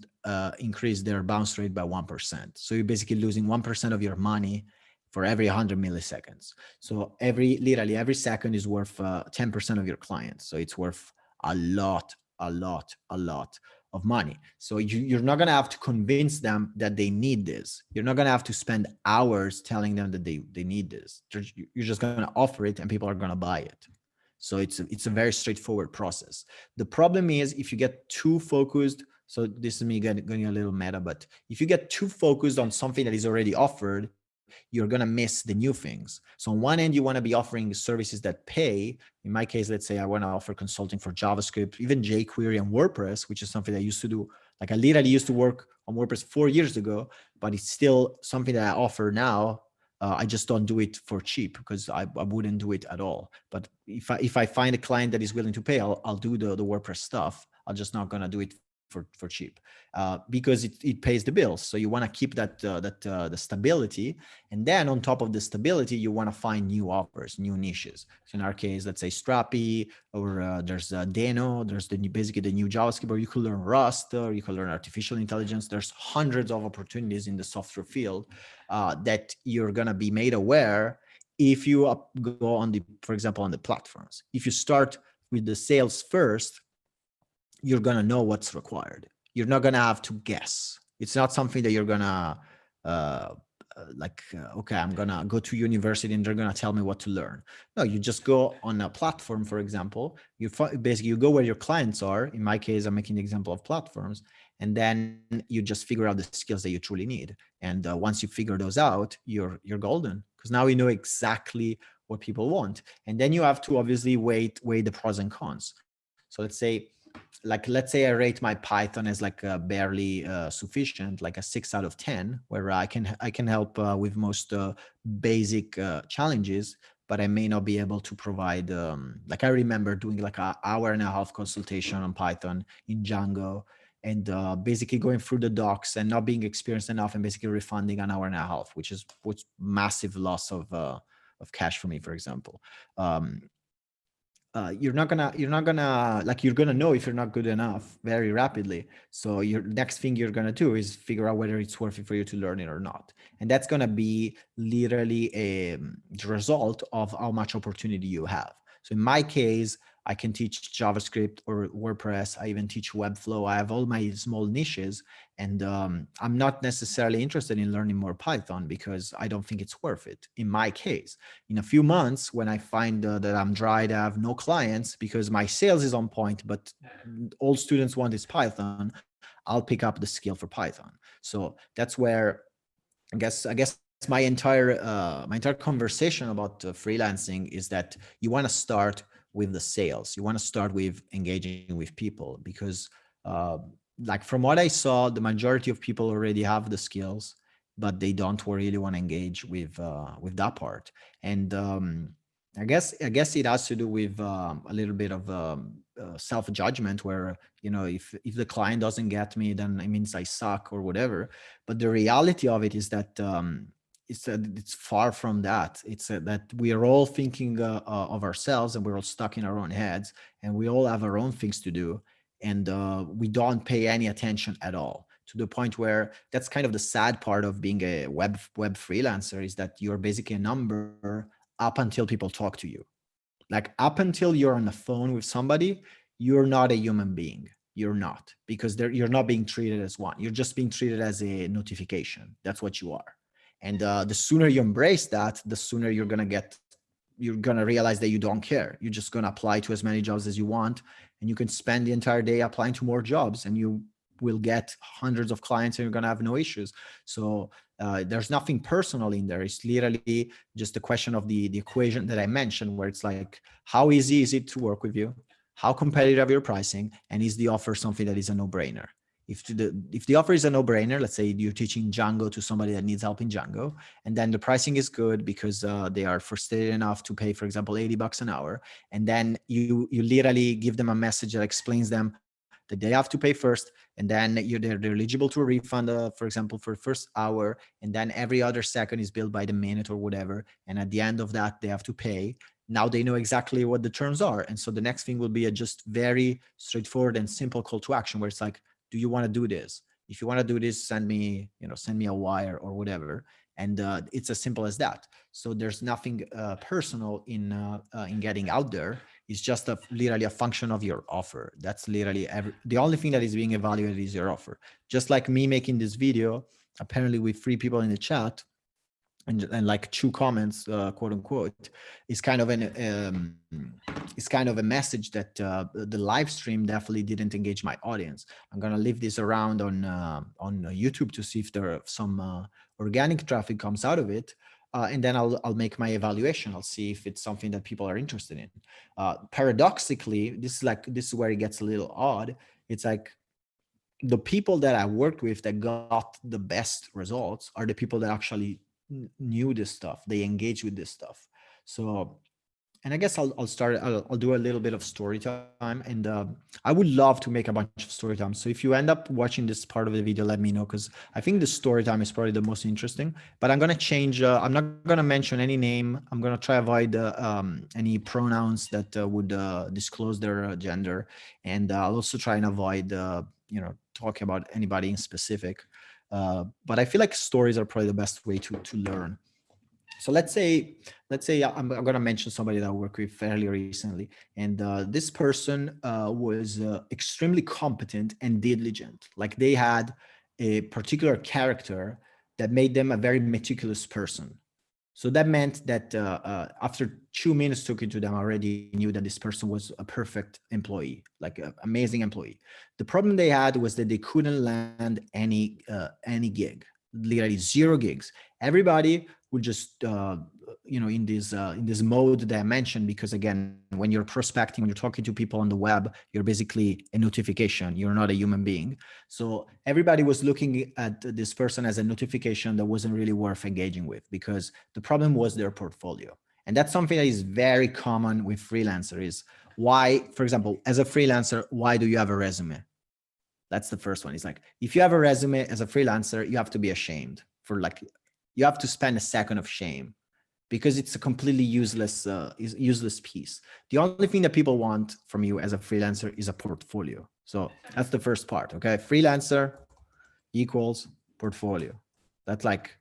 A: increase their bounce rate by 1%. So you're basically losing 1% of your money for every 100 milliseconds. So literally every second is worth 10% of your clients. So it's worth a lot of money. So you're not going to have to convince them that they need this. You're not going to have to spend hours telling them that they need this. You're just going to offer it and people are going to buy it. So it's a very straightforward process. The problem is if you get too focused. So this is me going a little meta, but if you get too focused on something that is already offered, you're going to miss the new things. So on one end, you want to be offering services that pay. In my case, let's say I want to offer consulting for JavaScript, even jQuery and WordPress, which is something I used to do. Like I literally used to work on WordPress 4 years ago, but it's still something that I offer now. I just don't do it for cheap because I wouldn't do it at all. But if I find a client that is willing to pay, I'll do the WordPress stuff. I'm just not gonna do it for cheap because it pays the bills. So you want to keep the stability, and then on top of the stability, you want to find new offers, new niches. So in our case, let's say Strapi, or there's Deno, there's basically the new JavaScript, or you could learn Rust, or you could learn artificial intelligence. There's hundreds of opportunities in the software field that you're gonna be made aware if you go on for example, on the platforms. If you start with the sales first, you're going to know what's required. You're not going to have to guess. It's not something that you're going to okay, I'm going to go to university and they're going to tell me what to learn. No, you just go on a platform, for example, basically you go where your clients are. In my case, I'm making the example of platforms, and then you just figure out the skills that you truly need. And once you figure those out, you're golden, because now you know exactly what people want. And then you have to obviously weigh the pros and cons. So let's say I rate my Python as like barely sufficient, like a 6 out of 10, where I can help with most basic challenges, but I may not be able to provide. Like I remember doing like an hour and a half consultation on Python in Django, and basically going through the docs and not being experienced enough, and basically refunding an hour and a half, which massive loss of cash for me, for example. You're not gonna like, you're gonna know if you're not good enough very rapidly. So your next thing you're gonna do is figure out whether it's worth it for you to learn it or not, and that's gonna be literally the result of how much opportunity you have. So in my case, I can teach JavaScript or WordPress. I even teach Webflow. I have all my small niches, and I'm not necessarily interested in learning more Python because I don't think it's worth it in my case. In a few months, when I find that I'm dried, I have no clients because my sales is on point, but all students want is Python, I'll pick up the skill for Python. So that's where I guess my entire conversation about freelancing is that you want to start with the sales. You want to start with engaging with people, because uh, like from what I saw, the majority of people already have the skills, but they don't really want to engage with that part. And I guess it has to do with a little bit of self judgment, where if the client doesn't get me, then it means I suck or whatever. But the reality of it is that it's far from that. It's that we are all thinking of ourselves, and we're all stuck in our own heads, and we all have our own things to do, and we don't pay any attention at all, to the point where that's kind of the sad part of being a web freelancer, is that you're basically a number up until people talk to you. Like up until you're on the phone with somebody, you're not a human being. You're not, because you're not being treated as one. You're just being treated as a notification. That's what you are. And the sooner you embrace that, the sooner you're gonna realize that you don't care. You're just gonna apply to as many jobs as you want, and you can spend the entire day applying to more jobs, and you will get hundreds of clients, and you're gonna have no issues. So there's nothing personal in there. It's literally just a question of the equation that I mentioned, where it's like, how easy is it to work with you? How competitive are your pricing? And is the offer something that is a no-brainer? If the offer is a no-brainer, let's say you're teaching Django to somebody that needs help in Django, and then the pricing is good because they are frustrated enough to pay, for example, $80 an hour, and then you literally give them a message that explains them that they have to pay first, and then they're eligible to a refund, for example, for the first hour, and then every other second is billed by the minute or whatever, and at the end of that they have to pay. Now they know exactly what the terms are, and so the next thing will be a just very straightforward and simple call to action, where it's like, do you want to do this? If you want to do this, send me a wire or whatever. And it's as simple as that. So there's nothing personal in getting out there. is just literally a function of your offer. That's literally the only thing that is being evaluated is your offer. Just like me making this video, apparently with 3 people in the chat, and like 2 comments, quote unquote, is kind of is kind of a message that the live stream definitely didn't engage my audience. I'm gonna leave this around on YouTube to see if there are some organic traffic comes out of it, and then I'll make my evaluation. I'll see if it's something that people are interested in. Paradoxically, this is where it gets a little odd. It's like the people that I worked with that got the best results are the people that actually knew this stuff. They engage with this stuff. So, and I guess I'll do a little bit of story time, and I would love to make a bunch of story time. So if you end up watching this part of the video, let me know, because I think the story time is probably the most interesting. But I'm gonna change. I'm not gonna mention any name. I'm gonna try avoid any pronouns that would disclose their gender, and I'll also try and avoid talking about anybody in specific. But I feel like stories are probably the best way to learn. So let's say I'm going to mention somebody that I worked with fairly recently, and this person was extremely competent and diligent. Like they had a particular character that made them a very meticulous person. So that meant that after 2 minutes talking to them, I already knew that this person was a perfect employee, like an amazing employee. The problem they had was that they couldn't land any gig, literally 0 gigs. Everybody would just in this mode that I mentioned, because again, when you're prospecting, when you're talking to people on the web, you're basically a notification. You're not a human being. So everybody was looking at this person as a notification that wasn't really worth engaging with, because the problem was their portfolio. And that's something that is very common with freelancers. Is why, for example, as a freelancer, why do you have a resume? That's the first one. It's like, if you have a resume as a freelancer, you have to be ashamed for, like, you have to spend a second of shame, because it's a completely useless piece. The only thing that people want from you as a freelancer is a portfolio. So that's the first part. Okay. Freelancer equals portfolio. That's like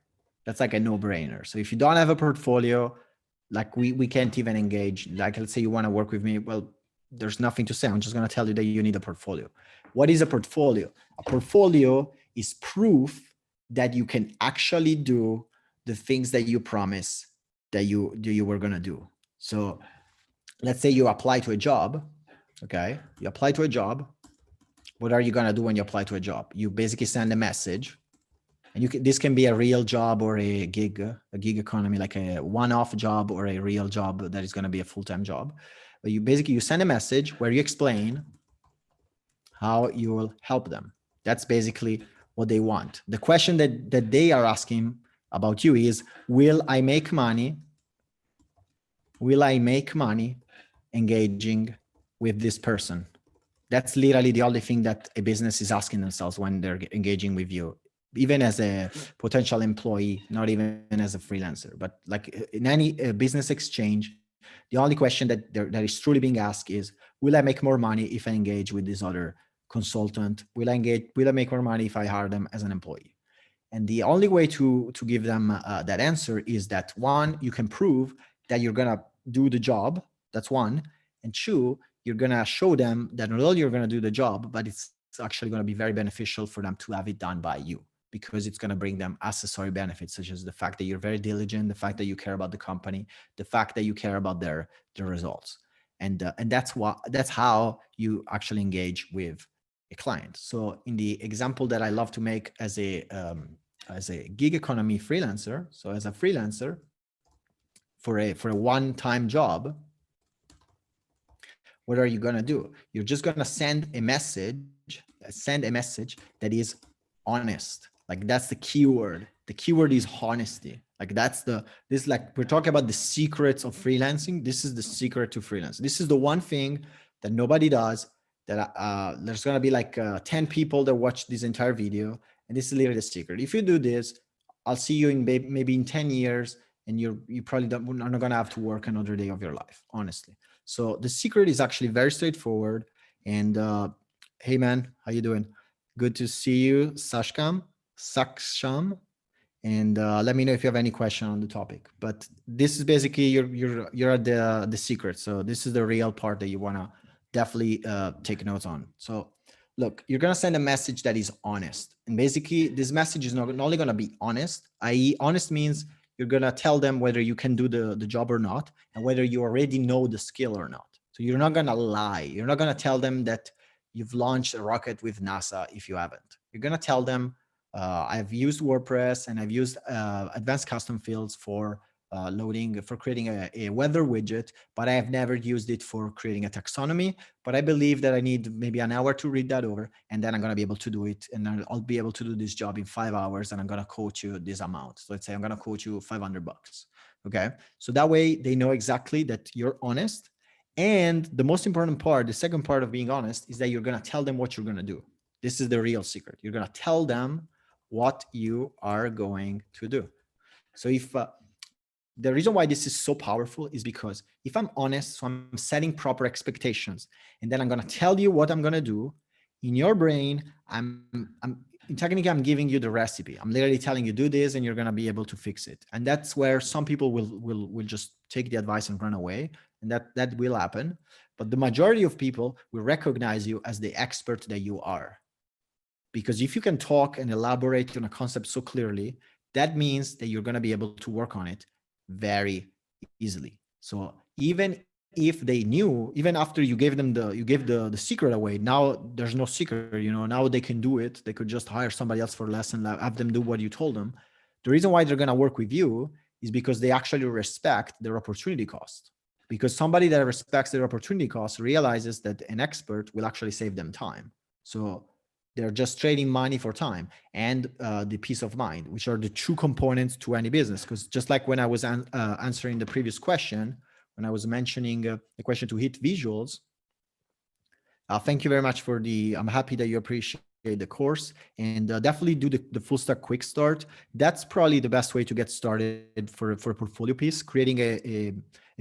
A: a no-brainer. So if you don't have a portfolio, like we can't even engage. Like, let's say you want to work with me. Well, there's nothing to say. I'm just going to tell you that you need a portfolio. What is a portfolio? A portfolio is proof that you can actually do the things that you promise that you were going to do. So let's say you apply to a job. Okay. You apply to a job. What are you going to do when you apply to a job? You basically send a message, and this can be a real job or a gig economy, like a one-off job, or a real job that is going to be a full-time job. But you send a message where you explain how you will help them. That's basically what they want. The question that they are asking about you is, will I make money? Will I make money engaging with this person? That's literally the only thing that a business is asking themselves when they're engaging with you, even as a potential employee, not even as a freelancer. But like in any business exchange, the only question that is truly being asked is, will I make more money if I engage with this other consultant? Will I make more money if I hire them as an employee? And the only way to give them that answer is that, one, you can prove that you're going to do the job. That's one. And two, you're going to show them that not only you're going to do the job, but it's actually going to be very beneficial for them to have it done by you, because it's going to bring them accessory benefits, such as the fact that you're very diligent, the fact that you care about the company, the fact that you care about their results. And that's how you actually engage with a client. So in the example that I love to make as a gig economy freelancer, so as a freelancer for a one-time job, what are you going to do? You're just going to send a message that is honest. Like, that's the keyword. The keyword is honesty. Like, we're talking about the secrets of freelancing. This is the secret to freelance. This is the one thing that nobody does, that there's going to be like 10 people that watch this entire video. And this is literally the secret. If you do this, I'll see you in maybe in 10 years, and you probably are not going to have to work another day of your life, honestly. So the secret is actually very straightforward. And hey man, how you doing? Good to see you, Saksham. And let me know if you have any question on the topic. But this is basically you're at the secret. So this is the real part that you want to definitely take notes on. So look, you're gonna send a message that is honest, and basically this message is not only gonna be honest. I.e., honest means you're gonna tell them whether you can do the job or not, and whether you already know the skill or not. So you're not gonna lie. You're not gonna tell them that you've launched a rocket with NASA if you haven't. You're gonna tell them I've used WordPress and I've used advanced custom fields for loading, for creating a weather widget, but I have never used it for creating a taxonomy. But I believe that I need maybe an hour to read that over, and then I'm going to be able to do it. And then I'll be able to do this job in 5 hours, and I'm going to quote you this amount. So let's say I'm going to quote you $500. Okay. So that way they know exactly that you're honest. And the most important part, the second part of being honest, is that you're going to tell them what you're going to do. This is the real secret. You're going to tell them what you are going to do. So if the reason why this is so powerful is because if I'm honest, so I'm setting proper expectations, and then I'm going to tell you what I'm going to do, in your brain, technically I'm giving you the recipe. I'm literally telling you do this and you're going to be able to fix it. And that's where some people will just take the advice and run away, and that will happen. But the majority of people will recognize you as the expert that you are. Because if you can talk and elaborate on a concept so clearly, that means that you're going to be able to work on it very easily. So even if they knew, even after you gave them the secret away, now there's no secret, now they can do it. They could just hire somebody else for less and have them do what you told them. The reason why they're going to work with you is because they actually respect their opportunity cost. Because somebody that respects their opportunity cost realizes that an expert will actually save them time. So they're just trading money for time and the peace of mind, which are the two components to any business. Because just like when I was answering the previous question, when I was mentioning the question to hit visuals, thank you very much I'm happy that you appreciate the course, and definitely do the full stack quick start. That's probably the best way to get started for a portfolio piece. Creating a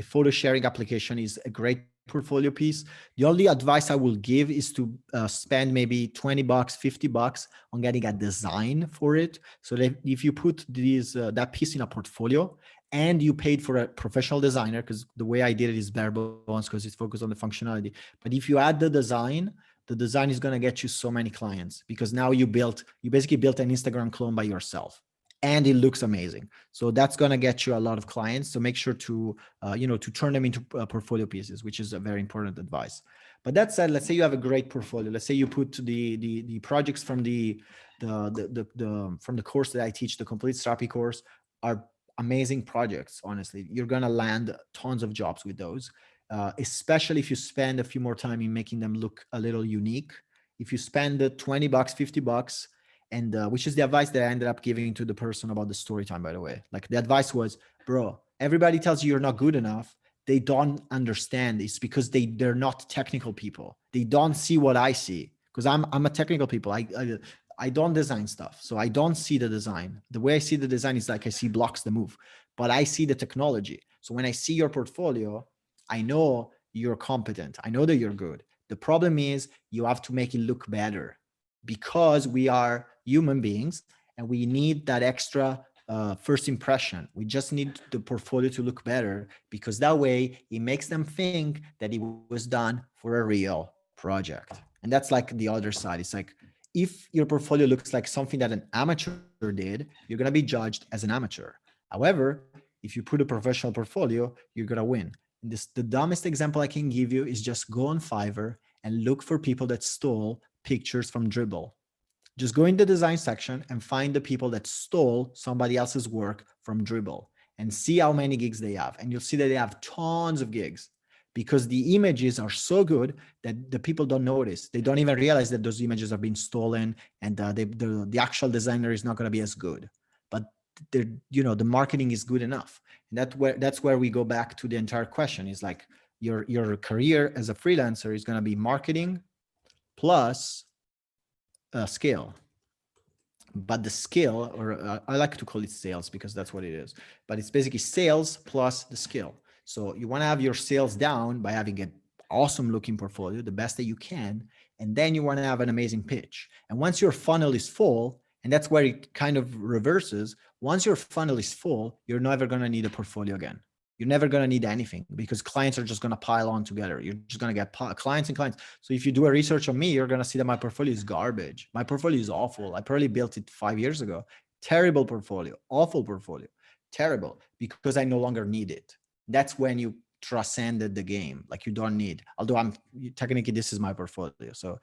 A: photo sharing application is a great portfolio piece. The only advice I will give is to spend maybe $20, $50 on getting a design for it. So that if you put that piece in a portfolio and you paid for a professional designer, because the way I did it is bare bones because it's focused on the functionality. But if you add the design is going to get you so many clients, because now you basically built an Instagram clone by yourself, and it looks amazing. So that's going to get you a lot of clients. So make sure to to turn them into portfolio pieces, which is a very important advice. But that said, let's say you have a great portfolio. Let's say you put the projects from from the course that I teach, the complete strategy course, are amazing projects. Honestly, you're going to land tons of jobs with those. Especially if you spend a few more time in making them look a little unique. If you spend the $20, $50, and which is the advice that I ended up giving to the person about the story time, by the way. Like, the advice was, bro, everybody tells you you're not good enough. They don't understand. It's because they're not technical people. They don't see what I see, because I'm a technical people. I don't design stuff, so I don't see the design. The way I see the design is like I see blocks that move, but I see the technology. So when I see your portfolio, I know you're competent. I know that you're good. The problem is you have to make it look better, because we are human beings and we need that extra first impression. We just need the portfolio to look better, because that way it makes them think that it was done for a real project. And that's like the other side. It's like, if your portfolio looks like something that an amateur did, you're going to be judged as an amateur. However, if you put a professional portfolio, you're going to win. The dumbest example I can give you is just go on Fiverr and look for people that stole pictures from Dribble. Just go in the design section and find the people that stole somebody else's work from Dribble and see how many gigs they have. And you'll see that they have tons of gigs, because the images are so good that the people don't notice. They don't even realize that those images are being stolen, and the actual designer is not going to be as good. But the marketing is good enough. And that's where we go back to the entire question. Is like, your career as a freelancer is going to be marketing plus skill. But the skill, or I like to call it sales because that's what it is, but it's basically sales plus the skill. So you want to have your sales down by having an awesome looking portfolio, the best that you can, and then you want to have an amazing pitch. And once your funnel is full, And that's where it kind of reverses. Once your funnel is full, you're never going to need a portfolio again. You're never going to need anything because clients are just going to pile on together. You're just going to get clients and clients. So if you do a research on me, you're going to see that my portfolio is garbage. My portfolio is awful. I probably built it 5 years ago. Terrible portfolio, awful portfolio, terrible, because I no longer need it. That's when you transcended the game. Like you don't need, although I'm technically, this is my portfolio. So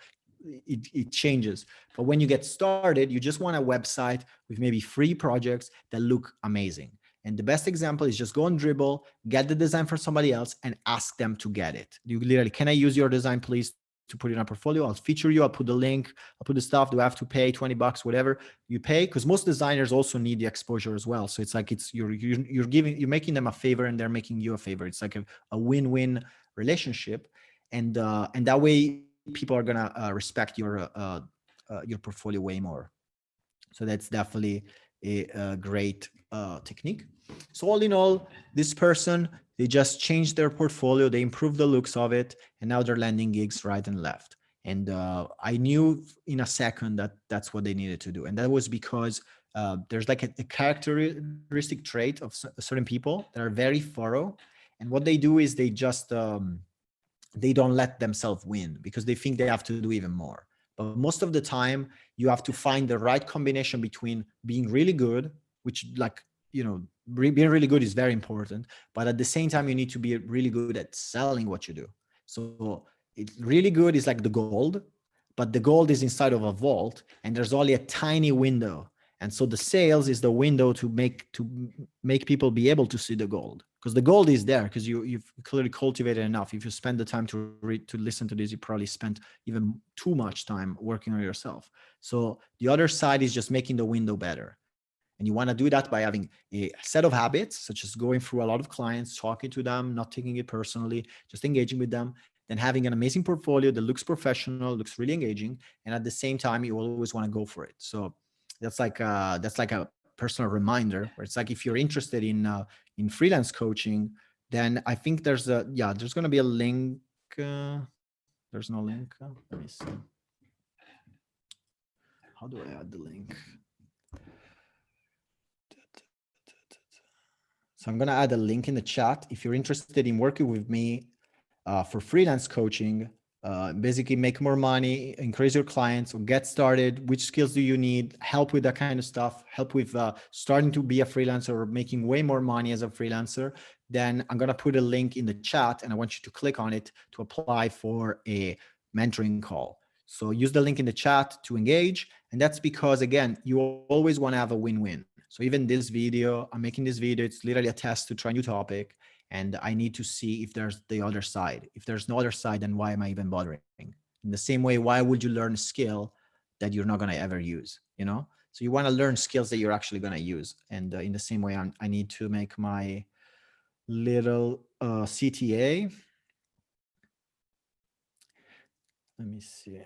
A: it changes. But when you get started, you just want a website with maybe 3 projects that look amazing. And the best example is just go on Dribble, get the design for somebody else and ask them to get it. You literally, can I use your design, please, to put it in a portfolio? I'll feature you. I'll put the link. I'll put the stuff. Do I have to pay $20, whatever you pay? Because most designers also need the exposure as well. So it's like you're making them a favor and they're making you a favor. It's like a win-win relationship. And that way people are gonna respect your portfolio way more. So that's definitely a great technique. So all in all, this person, they just changed their portfolio, they improved the looks of it, and now they're landing gigs right and left. And I knew in a second that that's what they needed to do. And that was because there's like a characteristic trait of certain people that are very thorough. And what they do is they just, they don't let themselves win because they think they have to do even more. But most of the time, you have to find the right combination between being really good, which like, being really good is very important. But at the same time, you need to be really good at selling what you do. So it's really good is like the gold, but the gold is inside of a vault and there's only a tiny window. And so the sales is the window to make people be able to see the gold, because the gold is there because you've clearly cultivated enough. If you spend the time to listen to this, you probably spent even too much time working on yourself. So the other side is just making the window better. And you want to do that by having a set of habits, such as going through a lot of clients, talking to them, not taking it personally, just engaging with them, then having an amazing portfolio that looks professional, looks really engaging. And at the same time, you always want to go for it. So that's like a personal reminder where it's like, if you're interested in freelance coaching, then I think there's going to be a link. There's no link. Let me see. How do I add the link? So I'm going to add a link in the chat. If you're interested in working with me for freelance coaching, basically make more money, increase your clients, or get started, which skills do you need, help with that kind of stuff, help with starting to be a freelancer or making way more money as a freelancer, then I'm going to put a link in the chat and I want you to click on it to apply for a mentoring call. So use the link in the chat to engage. And that's because, again, you always want to have a win-win. So even this video, I'm making this video, it's literally a test to try a new topic. And I need to see if there's the other side. If there's no other side, then why am I even bothering? In the same way, why would you learn a skill that you're not going to ever use? So you want to learn skills that you're actually going to use. And in the same way, I need to make my little CTA. Let me see.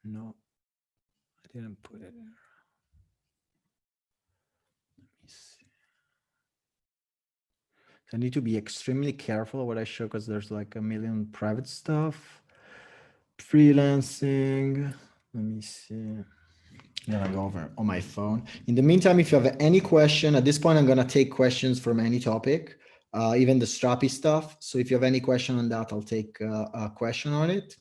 A: No, I didn't put it there. Let me see. I need to be extremely careful what I show because there's like a million private stuff. Freelancing. Let me see. I'm gonna go over on my phone. In the meantime, if you have any question, at this point, I'm gonna take questions from any topic, even the strappy stuff. So if you have any question on that, I'll take a question on it.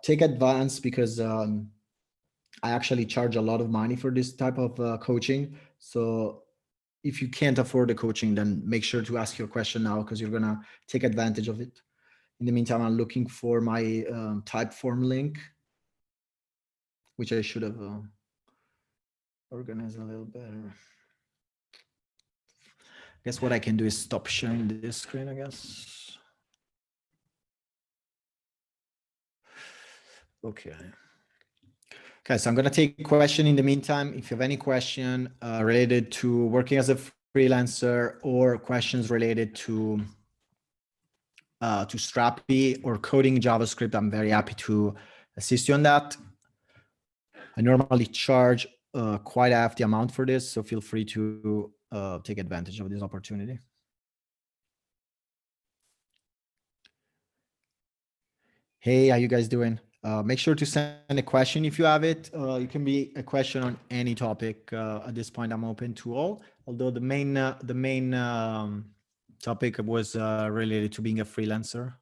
A: Take advance because I actually charge a lot of money for this type of coaching. So if you can't afford the coaching, then make sure to ask your question now because you're gonna take advantage of it. In the meantime, I'm looking for my Typeform link, which I should have organized a little better. I guess what I can do is stop sharing this screen, I guess. Okay. Okay, so I'm going to take a question in the meantime. If you have any question related to working as a freelancer or questions related to Strappy or coding JavaScript, I'm very happy to assist you on that. I normally charge quite a hefty amount for this, so feel free to take advantage of this opportunity. Hey, how you guys doing? Make sure to send a question if you have it. It can be a question on any topic. At this point, I'm open to all. Although the main topic was related to being a freelancer.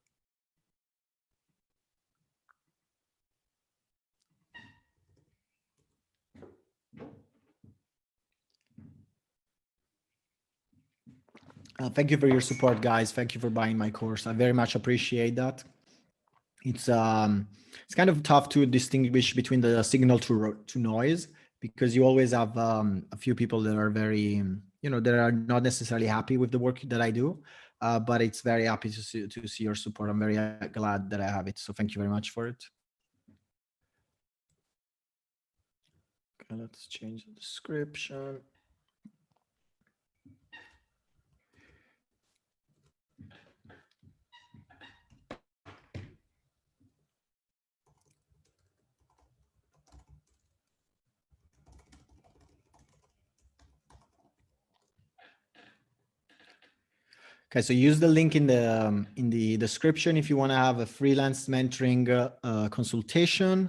A: Thank you for your support, guys. Thank you for buying my course. I very much appreciate that. It's kind of tough to distinguish between the signal to noise, because you always have a few people that are very that are not necessarily happy with the work that I do, but it's very happy to see your support. I'm very glad that I have it, so thank you very much for it. Okay, let's change the description. Okay, so use the link in the description if you want to have a freelance mentoring consultation.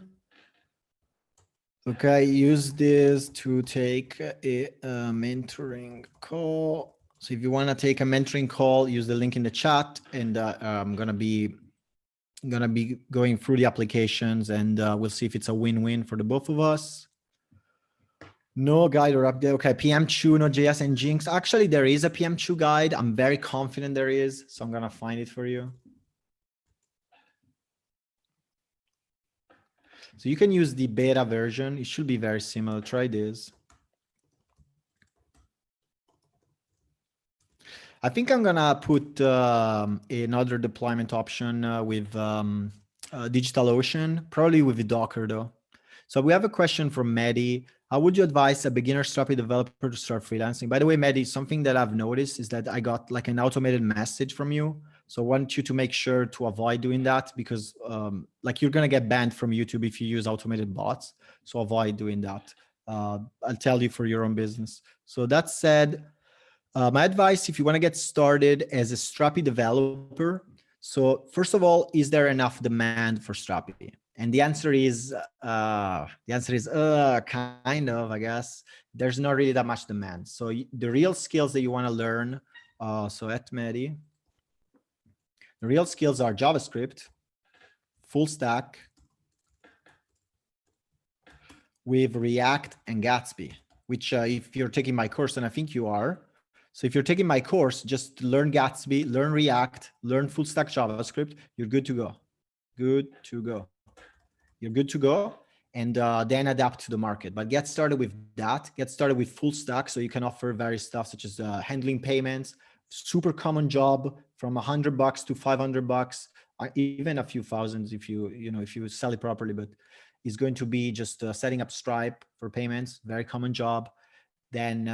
A: Okay, use this to take a mentoring call. So if you want to take a mentoring call, use the link in the chat, and I'm gonna be going through the applications, and we'll see if it's a win-win for the both of us. No guide or update. Okay, PM2, Node.js, and Jinx. Actually, there is a PM2 guide. I'm very confident there is, so I'm gonna find it for you. So you can use the beta version. It should be very similar. Try this. I think I'm gonna put another deployment option with DigitalOcean, probably with the Docker though. So we have a question from Mehdi. How would you advise a beginner Strapi developer to start freelancing? By the way, Mehdi, something that I've noticed is that I got like an automated message from you. So I want you to make sure to avoid doing that, because like you're gonna get banned from YouTube if you use automated bots. So avoid doing that. I'll tell you for your own business. So that said, my advice, if you want to get started as a Strapi developer, so first of all, is there enough demand for Strapi? And the answer is kind of, I guess. There's not really that much demand. So the real skills that you want to learn, so at Mehdi, the real skills are JavaScript, full stack, with React and Gatsby, which if you're taking my course, and I think you are, so if you're taking my course, just learn Gatsby, learn React, learn full stack JavaScript, you're good to go. Good to go. You're good to go. And then adapt to the market. But get started with that. Get started with full stack, so you can offer various stuff such as handling payments, super common job from $100 to $500, even a few thousands if you sell it properly. But it's going to be just setting up Stripe for payments, very common job. Then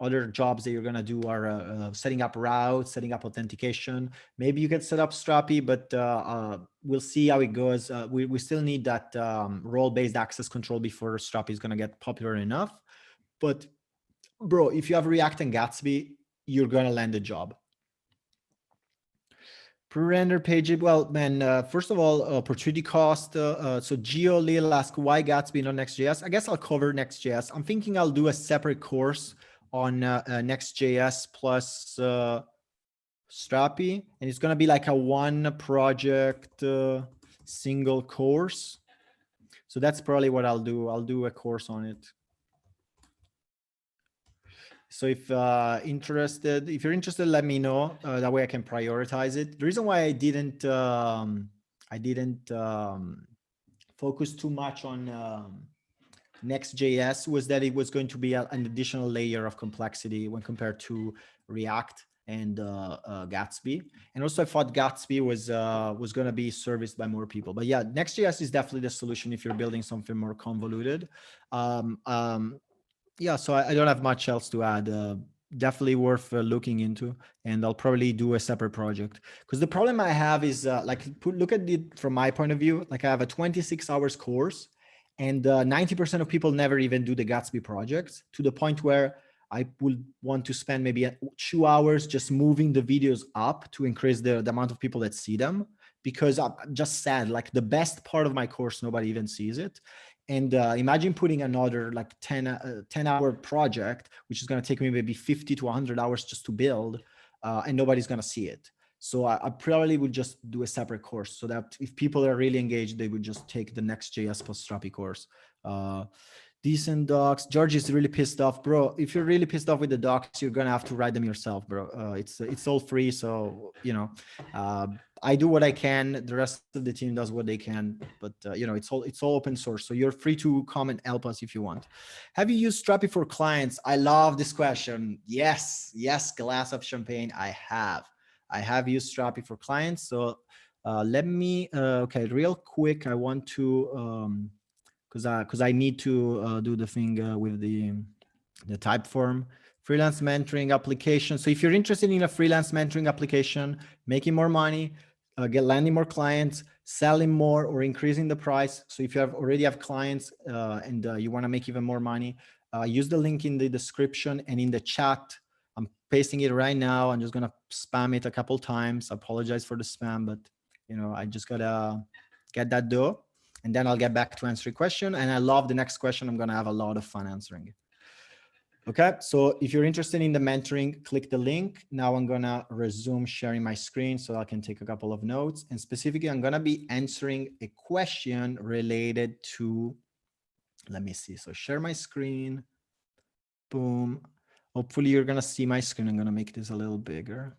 A: other jobs that you're going to do are setting up routes, setting up authentication. Maybe you can set up Strapi, but we'll see how it goes. We still need that role-based access control before Strapi is going to get popular enough. But bro, if you have React and Gatsby, you're going to land a job. Per-render page, well, man, first of all, opportunity cost. So Geo Lil asked, why Gatsby, not Next.js? I guess I'll cover Next.js. I'm thinking I'll do a separate course on Next.js plus Strapi, and it's going to be like a one project single course. So that's probably what I'll do. I'll do a course on it. So if you're interested, let me know. That way I can prioritize it. The reason why I didn't focus too much on Next.js was that it was going to be an additional layer of complexity when compared to React and Gatsby. And also I thought Gatsby was going to be serviced by more people. But yeah, Next.js is definitely the solution if you're building something more convoluted. Yeah, so I don't have much else to add. Definitely worth looking into, and I'll probably do a separate project. Because the problem I have is look at it from my point of view. Like I have a 26 hours course, and 90% of people never even do the Gatsby projects, to the point where I would want to spend maybe 2 hours just moving the videos up to increase the amount of people that see them, because I just said, like, the best part of my course, nobody even sees it. And imagine putting another like 10-hour project, which is going to take me maybe 50 to 100 hours just to build, and nobody's going to see it. So I probably would just do a separate course, so that if people are really engaged, they would just take the Next.js plus Strapi course. Decent docs. George is really pissed off, bro. If you're really pissed off with the docs, you're gonna have to write them yourself, bro. It's all free, so I do what I can. The rest of the team does what they can, but it's all open source, so you're free to come and help us if you want. Have you used Strapi for clients? I love this question. Yes, glass of champagne. I have used Strapi for clients. So let me okay, real quick. I want to because I need to do the thing with the type form. Freelance mentoring application. So if you're interested in a freelance mentoring application, making more money, landing more clients, selling more, or increasing the price. So if you already have clients and you want to make even more money, use the link in the description and in the chat. I'm pasting it right now. I'm just gonna spam it a couple times. I apologize for the spam, but I just gotta get that dough, and then I'll get back to answer your question. And I love the next question. I'm gonna have a lot of fun answering it. Okay, so if you're interested in the mentoring, click the link. Now I'm gonna resume sharing my screen so I can take a couple of notes. And specifically, I'm gonna be answering a question related to, let me see. So share my screen, boom. Hopefully you're gonna see my screen. I'm gonna make this a little bigger.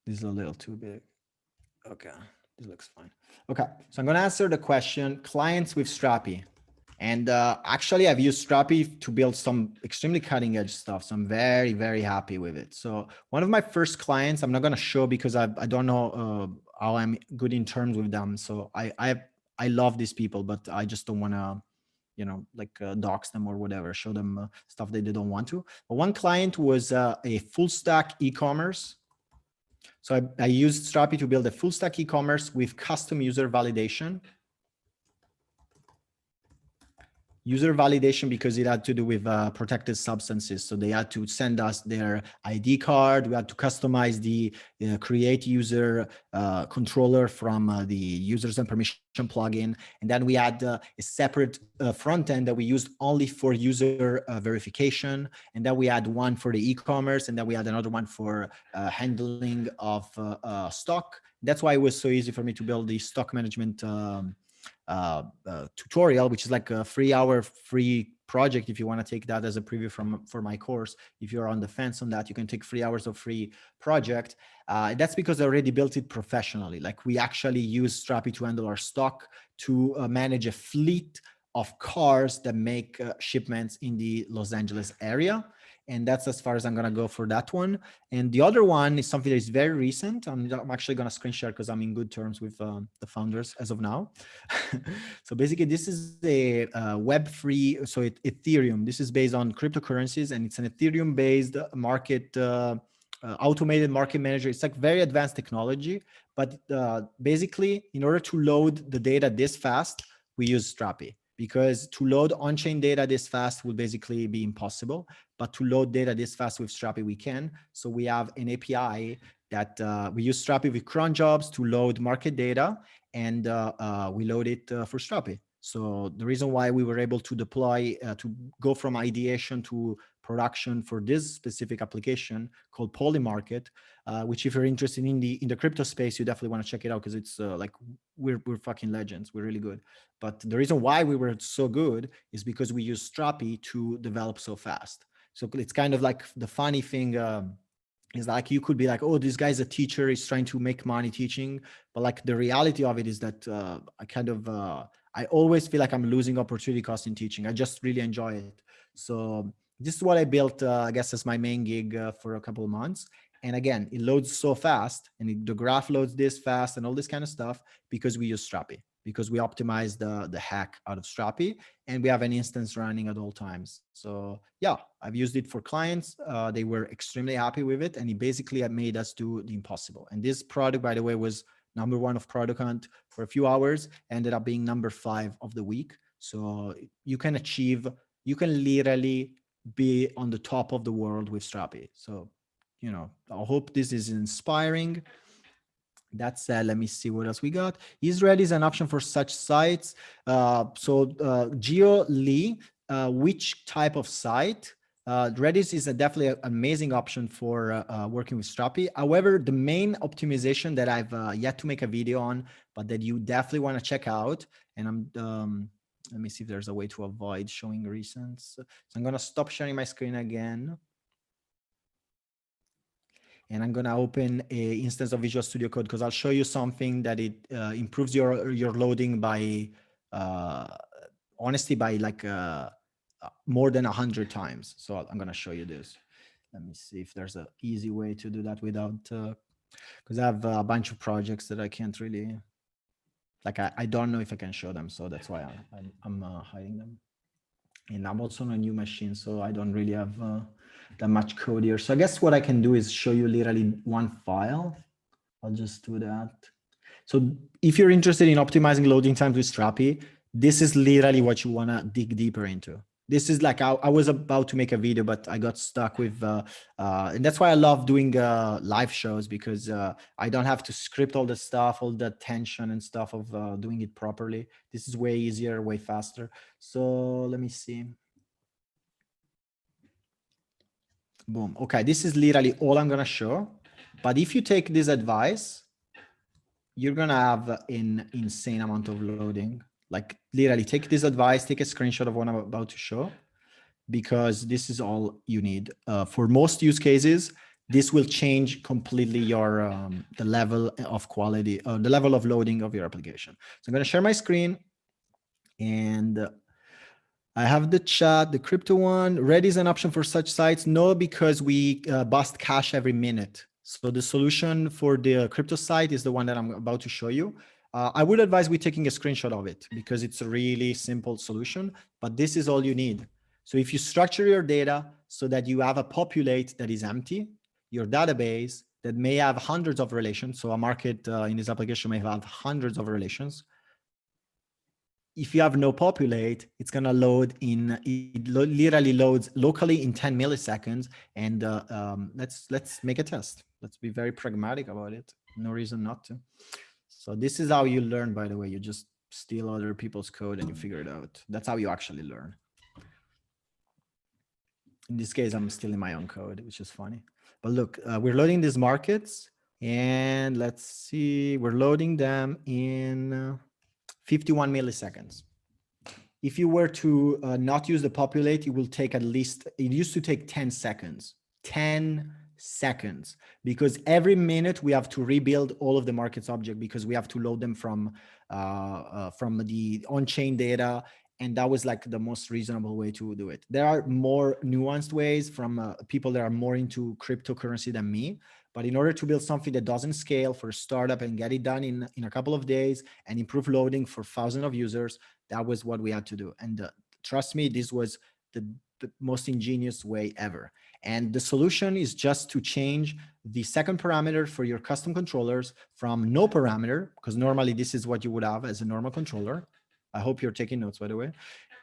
A: This is a little too big. Okay, this looks fine. Okay, so I'm gonna answer the question, clients with Strapi. And actually, I've used Strapi to build some extremely cutting edge stuff. So I'm very, very happy with it. So one of my first clients, I'm not going to show because I don't know how I'm good in terms with them. So I love these people, but I just don't want to, dox them or whatever, show them stuff that they don't want to. But one client was a full stack e-commerce. So I used Strapi to build a full stack e-commerce with custom user validation. User validation because it had to do with protected substances. So they had to send us their ID card. We had to customize the create user controller from the users and permission plugin. And then we had a separate front end that we used only for user verification. And then we had one for the e-commerce. And then we had another one for handling of stock. That's why it was so easy for me to build the stock management tutorial, which is like a 3-hour free project. If you want to take that as a preview for my course, if you're on the fence on that, you can take 3 hours of free project. That's because I already built it professionally. Like, we actually use Strapi to handle our stock, to manage a fleet of cars that make shipments in the Los Angeles area. And that's as far as I'm going to go for that one. And the other one is something that is very recent. I'm actually going to screen share because I'm in good terms with the founders as of now. So basically, this is a web-free, so Ethereum. This is based on cryptocurrencies, and it's an Ethereum-based market, automated market manager. It's like very advanced technology, but basically, in order to load the data this fast, we use Strapi. Because to load on-chain data this fast will basically be impossible. But to load data this fast with Strapi, we can. So we have an API that we use Strapi with cron jobs to load market data, and we load it for Strapi. So the reason why we were able to deploy, to go from ideation to production for this specific application called Polymarket, which if you're interested in the crypto space, you definitely want to check it out, because it's like we're fucking legends. We're really good. But the reason why we were so good is because we use Strapi to develop so fast. So it's kind of like the funny thing is, like, you could be like, oh, this guy's a teacher, he's trying to make money teaching. But like, the reality of it is that I always feel like I'm losing opportunity cost in teaching. I just really enjoy it. So this is what I built, I guess, as my main gig for a couple of months. And again, it loads so fast, and the graph loads this fast and all this kind of stuff because we use Strapi, because we optimize the hack out of Strapi, and we have an instance running at all times. So yeah, I've used it for clients. They were extremely happy with it, and it basically made us do the impossible. And this product, by the way, was #1 of Product Hunt for a few hours, ended up being #5 of the week. So you can literally be on the top of the world with Strapi. So, I hope this is inspiring. That said, let me see what else we got. Is Redis an option for such sites? Geo Lee, which type of site? Redis is definitely an amazing option for working with Strapi. However, the main optimization that I've yet to make a video on, but that you definitely want to check out, and let me see if there's a way to avoid showing recents. So I'm going to stop sharing my screen again. And I'm gonna open a instance of Visual Studio Code because I'll show you something that it improves your loading by honestly by like more than 100 times. So I'm gonna show you this. Let me see if there's an easy way to do that without because I have a bunch of projects that I can't really like. I don't know if I can show them, so that's why I'm hiding them. And I'm also on a new machine, so I don't really have that much code here. So I guess what I can do is show you literally one file. I'll just do that. So if you're interested in optimizing loading times with Strapi, this is literally what you want to dig deeper into. This is like, I was about to make a video, but I got stuck with, and that's why I love doing live shows, because I don't have to script all the stuff, all the tension and stuff of doing it properly. This is way easier, way faster. So let me see. Boom. Okay, this is literally all I'm going to show. But if you take this advice, you're going to have an insane amount of loading. Like literally take this advice, take a screenshot of what I'm about to show, because this is all you need. For most use cases, this will change completely your the level of quality, the level of loading of your application. So I'm going to share my screen, and I have the chat, the crypto one. Redis is an option for such sites. No, because we bust cache every minute. So the solution for the crypto site is the one that I'm about to show you. I would advise we taking a screenshot of it because it's a really simple solution, but this is all you need. So if you structure your data so that you have a populate that is empty, your database that may have hundreds of relations. So a market in this application may have hundreds of relations. If you have no populate, it's going to load in, literally loads locally in 10 milliseconds. And let's make a test. Let's be very pragmatic about it. No reason not to. So this is how you learn, by the way. You just steal other people's code and you figure it out. That's how you actually learn. In this case, I'm stealing my own code, which is funny. But look, we're loading these markets, and let's see, we're loading them in 51 milliseconds. If you were to not use the populate, it will take at least, it used to take 10 seconds, 10 seconds, because every minute we have to rebuild all of the markets object because we have to load them from the on-chain data. And that was like the most reasonable way to do it. There are more nuanced ways from people that are more into cryptocurrency than me. But in order to build something that doesn't scale for a startup and get it done in a couple of days and improve loading for thousands of users, that was what we had to do. And trust me, this was the most ingenious way ever. And the solution is just to change the second parameter for your custom controllers from no parameter, because normally this is what you would have as a normal controller. I hope you're taking notes, by the way.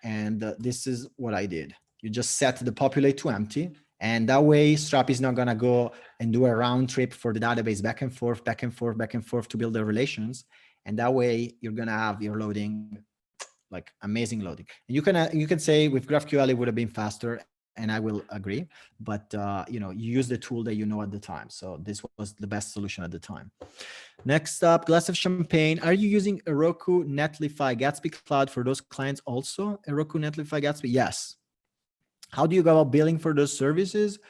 A: And this is what I did. You just set the populate to empty. And that way, Strap is not going to go and do a round trip for the database back and forth, back and forth, back and forth to build the relations. And that way, you're going to have your loading, like amazing loading. And you can say with GraphQL, it would have been faster. And I will agree. But, you use the tool that you know at the time. So this was the best solution at the time. Next up, glass of champagne. Are you using Heroku, Netlify, Gatsby Cloud for those clients also? Heroku, Netlify, Gatsby? Yes. How do you go about billing for those services?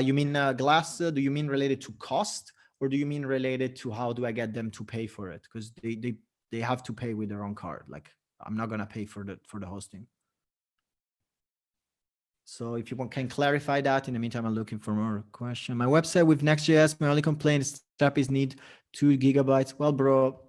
A: You mean glass? Do you mean related to cost, or do you mean related to how do I get them to pay for it? Because they have to pay with their own card. Like I'm not gonna pay for the hosting. So if you can clarify that. In the meantime, I'm looking for more question. My website with Next.js, my only complaint is Strapi need 2 gigabytes. Well, bro,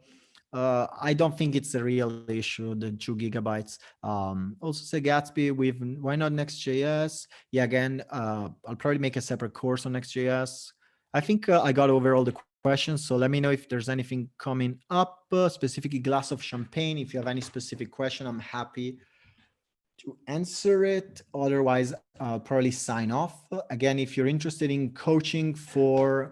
A: I don't think it's a real issue, the 2 gigabytes. Also say Gatsby with, why not Next.js? Yeah, again, I'll probably make a separate course on Next.js. I think I got over all the questions. So let me know if there's anything coming up, specifically glass of champagne. If you have any specific question, I'm happy to answer it. Otherwise, I'll probably sign off. Again, if you're interested in coaching for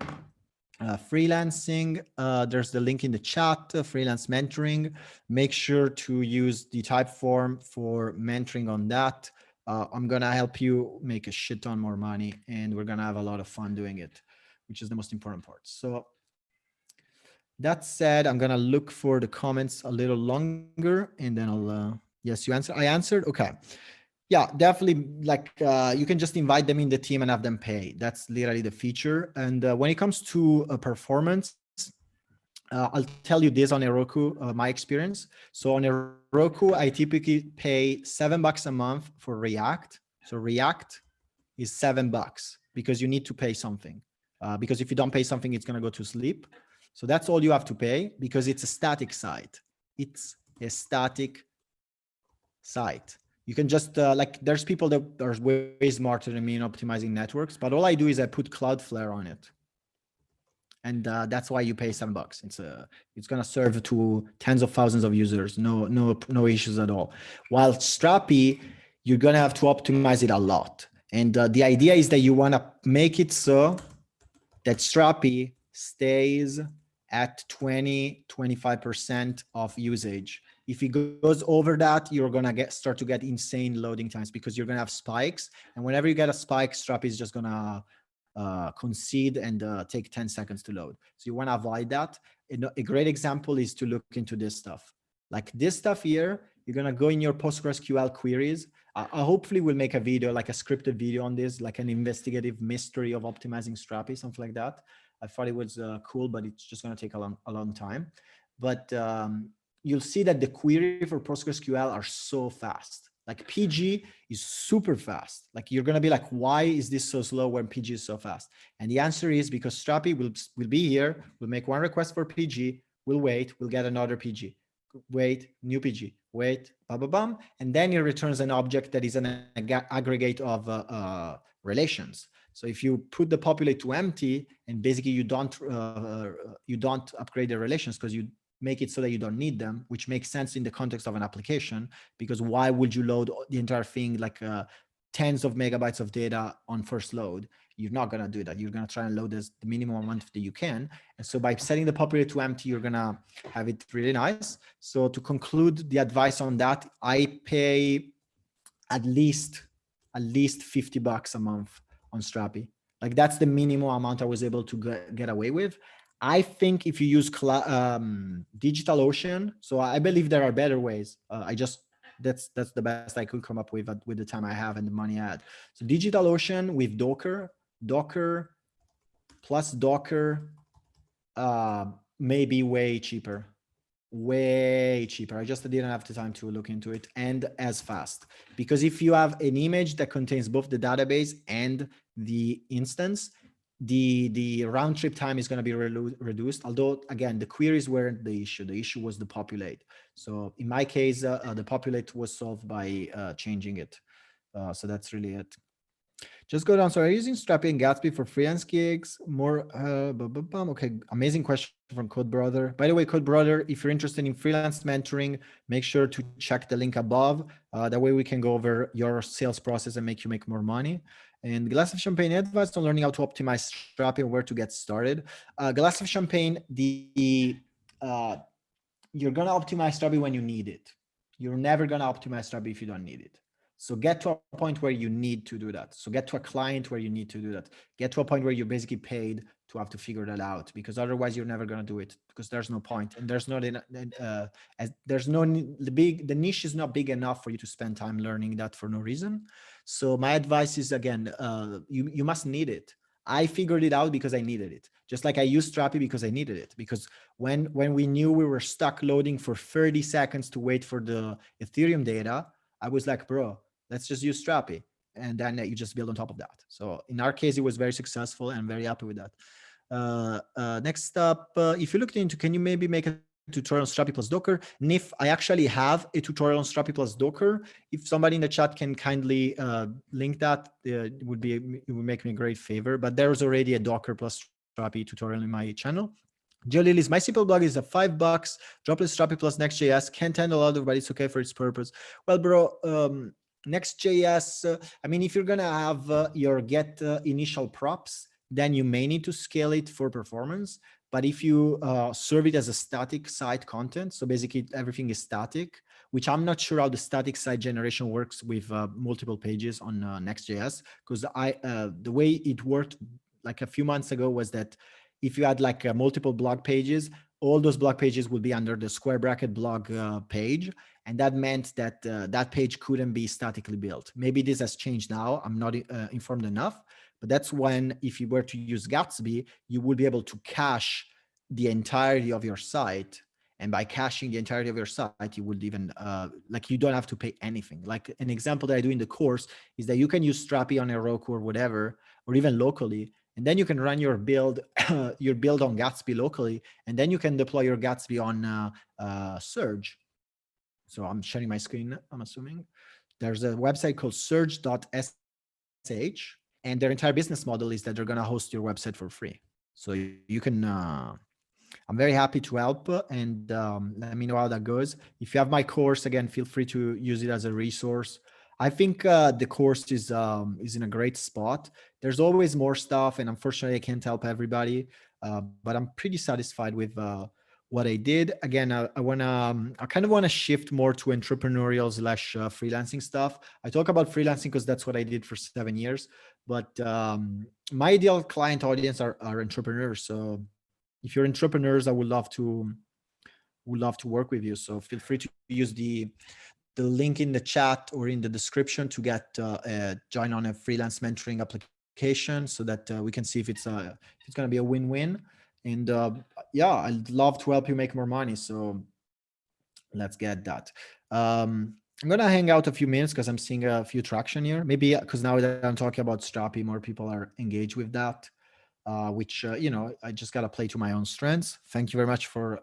A: freelancing, there's the link in the chat, freelance mentoring. Make sure to use the type form for mentoring on that. I'm gonna help you make a shit ton more money, and we're gonna have a lot of fun doing it, which is the most important part. So that said, I'm gonna look for the comments a little longer, and then yes, you answer. I answered. Okay. Yeah, definitely. Like you can just invite them in the team and have them pay. That's literally the feature. And when it comes to performance, I'll tell you this on Heroku, my experience. So on Heroku, I typically pay $7 a month for React. So React is $7 because you need to pay something. Because if you don't pay something, it's gonna go to sleep. So that's all you have to pay because it's a static site. It's a static site. You can just like there's people that are way smarter than me in optimizing networks, but all I do is I put Cloudflare on it, and that's why you pay $7. It's gonna serve to tens of thousands of users, no issues at all. While Strapi, you're gonna have to optimize it a lot, and the idea is that you wanna make it so that Strapi stays at 20-25% of usage. If it goes over that, you're gonna start to get insane loading times because you're gonna have spikes. And whenever you get a spike, Strapi is just gonna concede and take 10 seconds to load. So you wanna avoid that. A great example is to look into this stuff. Like this stuff here, you're gonna go in your PostgreSQL queries. I hopefully will make a video, like a scripted video on this, like an investigative mystery of optimizing Strapi, something like that. I thought it was cool, but it's just gonna take a long time. But you'll see that the query for PostgreSQL are so fast. Like PG is super fast. Like you're gonna be like, why is this so slow when PG is so fast? And the answer is because Strapi will be here, we'll make one request for PG, we'll wait, we'll get another PG, wait, new PG, wait, bam, and then it returns an object that is an aggregate of relations. So if you put the populate to empty and basically you don't upgrade the relations because you make it so that you don't need them, which makes sense in the context of an application, because why would you load the entire thing like tens of megabytes of data on first load? You're not going to do that. You're going to try and load this the minimum amount that you can. And so by setting the populate to empty, you're going to have it really nice. So to conclude the advice on that, I pay at least $50 a month on Strapi. Like that's the minimum amount I was able to get away with. I think if you use DigitalOcean, so I believe there are better ways. That's the best I could come up with the time I have and the money I had. So DigitalOcean with Docker plus Docker, maybe way cheaper. I just didn't have the time to look into it, and as fast. Because if you have an image that contains both the database and the instance, the round trip time is going to be reduced. Although again, the queries weren't the issue. The issue was the populate. So in my case, the populate was solved by changing it. So that's really it. Just go down. So are you using Strapi and Gatsby for freelance gigs? More, okay, amazing question from Code Brother. By the way, Code Brother, if you're interested in freelance mentoring, make sure to check the link above. That way we can go over your sales process and make you make more money. And Glass of Champagne advice on learning how to optimize Strapi and where to get started. Glass of Champagne, you're gonna optimize Strapi when you need it. You're never gonna optimize Strapi if you don't need it. So get to a point where you need to do that. So get to a client where you need to do that. Get to a point where you're basically paid to have to figure that out, because otherwise you're never going to do it, because there's no point, and there's not the niche is not big enough for you to spend time learning that for no reason. So my advice is, again, you must need it. I figured it out because I needed it. Just like I used Strapi because I needed it. Because when we knew we were stuck loading for 30 seconds to wait for the Ethereum data, I was like, bro, let's just use Strapi. And then you just build on top of that. So in our case, it was very successful, and I'm very happy with that. Next up, if you looked into, can you maybe make a tutorial on Strapi plus Docker? Nif, I actually have a tutorial on Strapi plus Docker. If somebody in the chat can kindly link that, it would make me a great favor. But there's already a Docker plus Strapi tutorial in my channel. Joe Lillis, my simple blog is at $5. Dropless Strapi plus Next.js. Can't handle all of it, but it's okay for its purpose. Well, bro, Next.js, I mean, if you're going to have your get initial props, then you may need to scale it for performance. But if you serve it as a static site content, so basically everything is static, which I'm not sure how the static site generation works with multiple pages on Next.js, because the way it worked like a few months ago was that if you had like multiple blog pages, all those blog pages would be under the square bracket blog page. And that meant that that page couldn't be statically built. Maybe this has changed now. I'm not informed enough, but that's when, if you were to use Gatsby, you would be able to cache the entirety of your site. And by caching the entirety of your site, you would even, like, you don't have to pay anything. Like an example that I do in the course is that you can use Strapi on Heroku or whatever, or even locally. And then you can run your build, your build on Gatsby locally. And then you can deploy your Gatsby on Surge. So I'm sharing my screen, I'm assuming. There's a website called surge.sh, and their entire business model is that they're going to host your website for free. So you can, I'm very happy to help, and let me know how that goes. If you have my course, again, feel free to use it as a resource. I think the course is in a great spot. There's always more stuff, and unfortunately, I can't help everybody. But I'm pretty satisfied with what I did. Again, I kind of want to shift more to entrepreneurial slash freelancing stuff. I talk about freelancing because that's what I did for 7 years. But my ideal client audience are entrepreneurs. So if you're entrepreneurs, I would love to work with you. So feel free to use the link in the chat or in the description to get join on a freelance mentoring application, so that we can see if it's going to be a win-win. And yeah, I'd love to help you make more money. So let's get that. I'm going to hang out a few minutes because I'm seeing a few traction here. Maybe because now that I'm talking about Strapi, more people are engaged with that, which, you know, I just got to play to my own strengths. Thank you very much for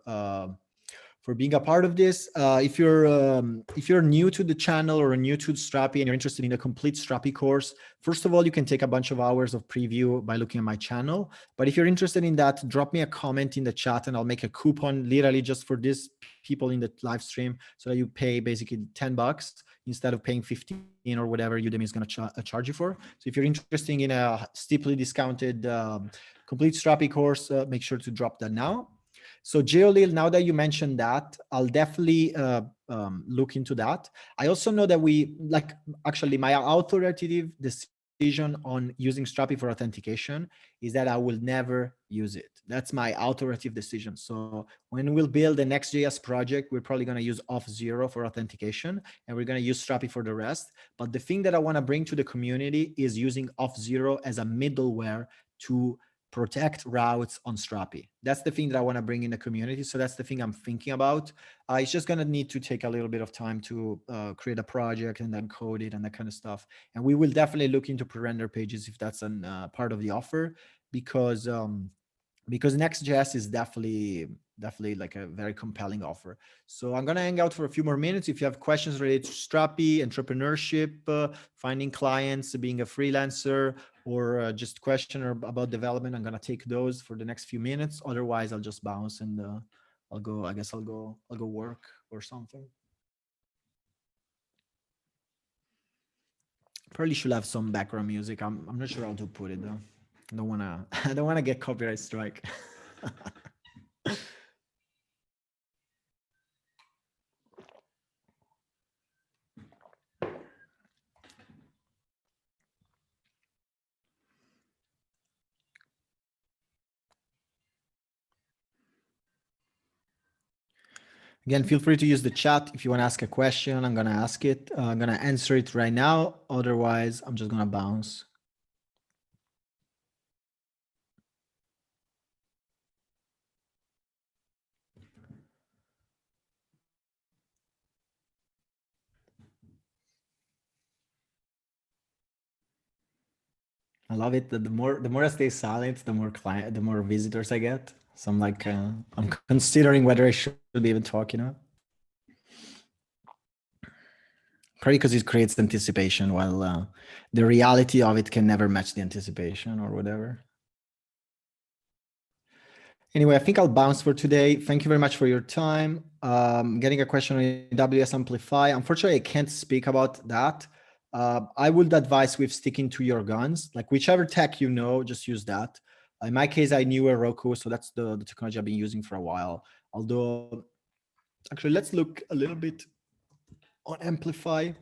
A: being a part of this. If you're new to the channel or new to Strapi and you're interested in a complete Strapi course, first of all, you can take a bunch of hours of preview by looking at my channel. But if you're interested in that, drop me a comment in the chat and I'll make a coupon literally just for this people in the live stream, so that you pay basically $10 instead of paying 15 or whatever Udemy is going to charge you for. So if you're interested in a steeply discounted complete Strapi course, make sure to drop that now. So Geolil, now that you mentioned that, I'll definitely look into that. I also know that actually my authoritative decision on using Strapi for authentication is that I will never use it. That's my authoritative decision. So when we'll build the Next.js project, we're probably going to use Auth0 for authentication, and we're going to use Strapi for the rest. But the thing that I want to bring to the community is using Auth0 as a middleware to protect routes on Strapi. That's the thing that I want to bring in the community. So that's the thing I'm thinking about. It's just going to need to take a little bit of time to create a project and then code it and that kind of stuff. And we will definitely look into pre-render pages if that's a part of the offer, because Next.js is definitely like a very compelling offer. So I'm going to hang out for a few more minutes. If you have questions related to Strapi, entrepreneurship, finding clients, being a freelancer, or just question about development, I'm going to take those for the next few minutes. Otherwise, I'll just bounce and I'll go work or something. Probably should have some background music. I'm not sure how to put it though. I don't want to get copyright strike. Again, feel free to use the chat if you want to ask a question. I'm going to ask it. I'm going to answer it right now. Otherwise, I'm just going to bounce. I love it. The more I stay silent, the more visitors I get. So I'm like, I'm considering whether I should be even talking. Probably because it creates anticipation, while the reality of it can never match the anticipation or whatever. Anyway, I think I'll bounce for today. Thank you very much for your time. Getting a question on AWS Amplify. Unfortunately, I can't speak about that. I would advise with sticking to your guns, like whichever tech you know, just use that. In my case, I knew a Roku, so that's the technology I've been using for a while. Although, actually, let's look a little bit on Amplify.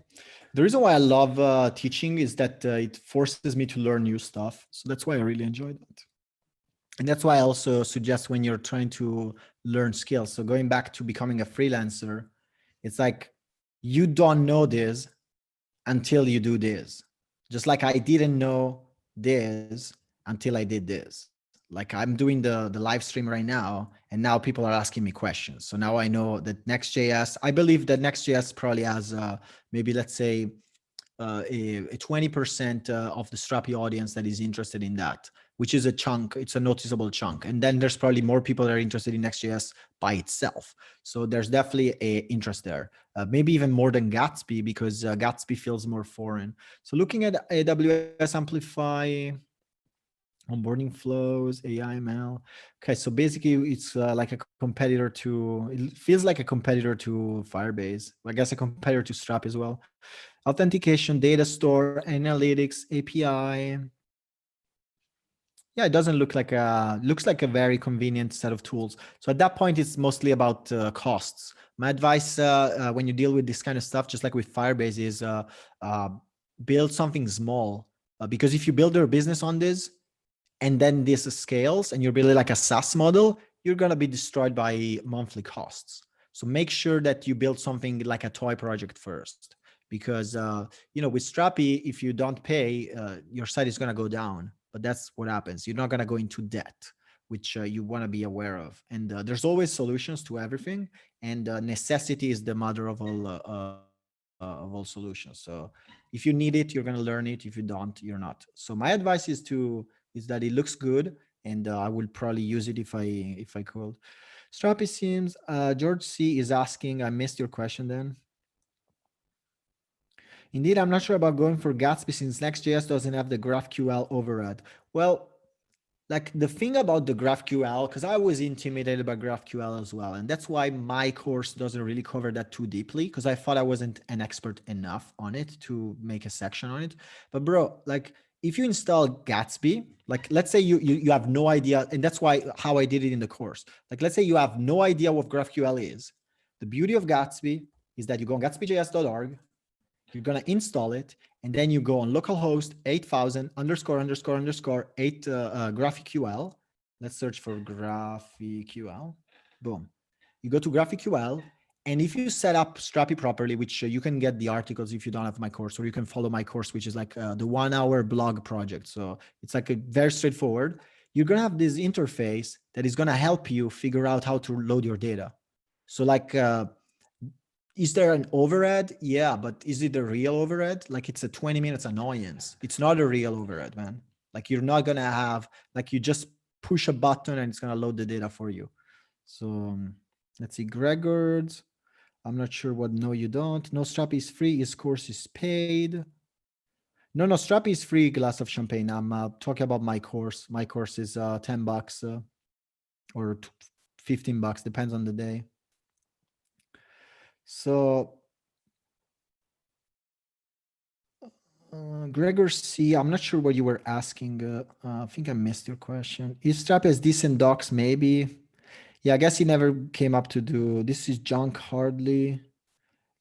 A: The reason why I love teaching is that it forces me to learn new stuff. So that's why I really enjoy that. And that's why I also suggest when you're trying to learn skills. So going back to becoming a freelancer, it's like you don't know this until you do this. Just like I didn't know this until I did this. Like I'm doing the live stream right now, and now people are asking me questions. So now I know that Next.js, I believe that Next.js probably has maybe let's say a 20% of the Strapi audience that is interested in that, which is a chunk. It's a noticeable chunk. And then there's probably more people that are interested in Next.js by itself. So there's definitely a interest there. Maybe even more than Gatsby, because Gatsby feels more foreign. So looking at AWS Amplify, onboarding flows, AI ML. Okay, so basically it's like a competitor to, it feels like a competitor to Firebase. I guess a competitor to Strap as well. Authentication, data store, analytics, API. Yeah, it doesn't look like looks like a very convenient set of tools. So at that point, it's mostly about costs. My advice when you deal with this kind of stuff, just like with Firebase, is build something small. Because if you build your business on this, and then this scales and you're building like a SaaS model, you're going to be destroyed by monthly costs. So make sure that you build something like a toy project first, because with Strapi, if you don't pay, your site is going to go down. But that's what happens. You're not going to go into debt, which you want to be aware of. And there's always solutions to everything. And necessity is the mother of all solutions. So if you need it, you're going to learn it. If you don't, you're not. So my advice is that it looks good, and I will probably use it if I could. Strapi seems. George C is asking. I missed your question then. Indeed, I'm not sure about going for Gatsby since Next.js doesn't have the GraphQL override. Well, like the thing about the GraphQL, because I was intimidated by GraphQL as well. And that's why my course doesn't really cover that too deeply, because I thought I wasn't an expert enough on it to make a section on it. But bro, like if you install Gatsby, like let's say you have no idea, and that's why how I did it in the course. Like let's say you have no idea what GraphQL is. The beauty of Gatsby is that you go on gatsbyjs.org, you're going to install it, and then you go on localhost 8000 ___ 8 GraphQL. Let's search for GraphQL. Boom. You go to GraphQL, and if you set up Strapi properly, which you can get the articles if you don't have my course, or you can follow my course, which is like the 1-hour blog project. So it's like a very straightforward. You're going to have this interface that is going to help you figure out how to load your data. So like, is there an overhead? Yeah, but is it a real overhead? Like it's a 20 minutes annoyance. It's not a real overhead, man. Like you're not going to have, like you just push a button and it's going to load the data for you. So let's see, Gregor's. I'm not sure what no, you don't. No, Strapi is free. His course is paid. No, Strapi is free, glass of champagne. I'm talking about my course. My course is $10 or $15, depends on the day. So Gregor C, I'm not sure what you were asking. I think I missed your question. Is Strapi has decent docs? Maybe. Yeah, I guess he never came up to do. This is junk hardly.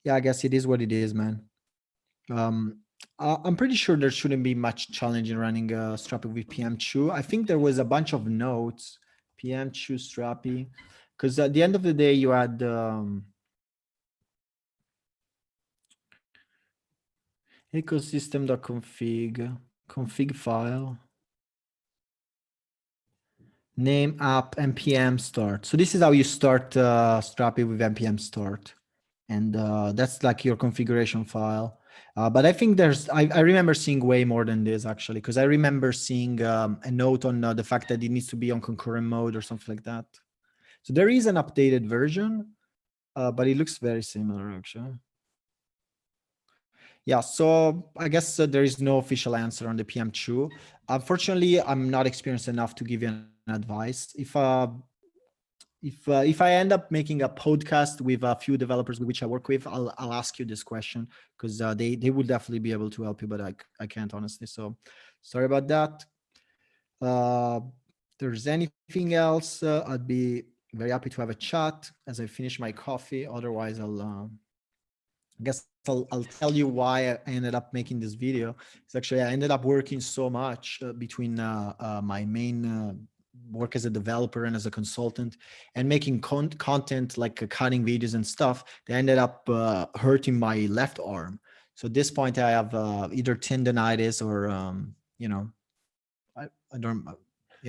A: Yeah, I guess it is what it is, man. I'm pretty sure there shouldn't be much challenge in running Strapi with PM2. I think there was a bunch of notes, PM2 Strapi, because at the end of the day, you had ecosystem.config file, name app npm start. So this is how you start Strapi with npm start, and that's like your configuration file. But I think I remember seeing way more than this actually, because I remember seeing a note on the fact that it needs to be on concurrent mode or something like that. So there is an updated version, but it looks very similar actually. Yeah, so I guess there is no official answer on the PM2. Unfortunately, I'm not experienced enough to give you an advice. if I end up making a podcast with a few developers with which I work with, I'll ask you this question, because they will definitely be able to help you, but I can't honestly. So sorry about that. If there's anything else, I'd be very happy to have a chat as I finish my coffee. Otherwise, I guess I'll tell you why I ended up making this video. It's actually, I ended up working so much between my main work as a developer and as a consultant, and making content like cutting videos and stuff. They ended up hurting my left arm. So at this point, I have either tendonitis or I don't,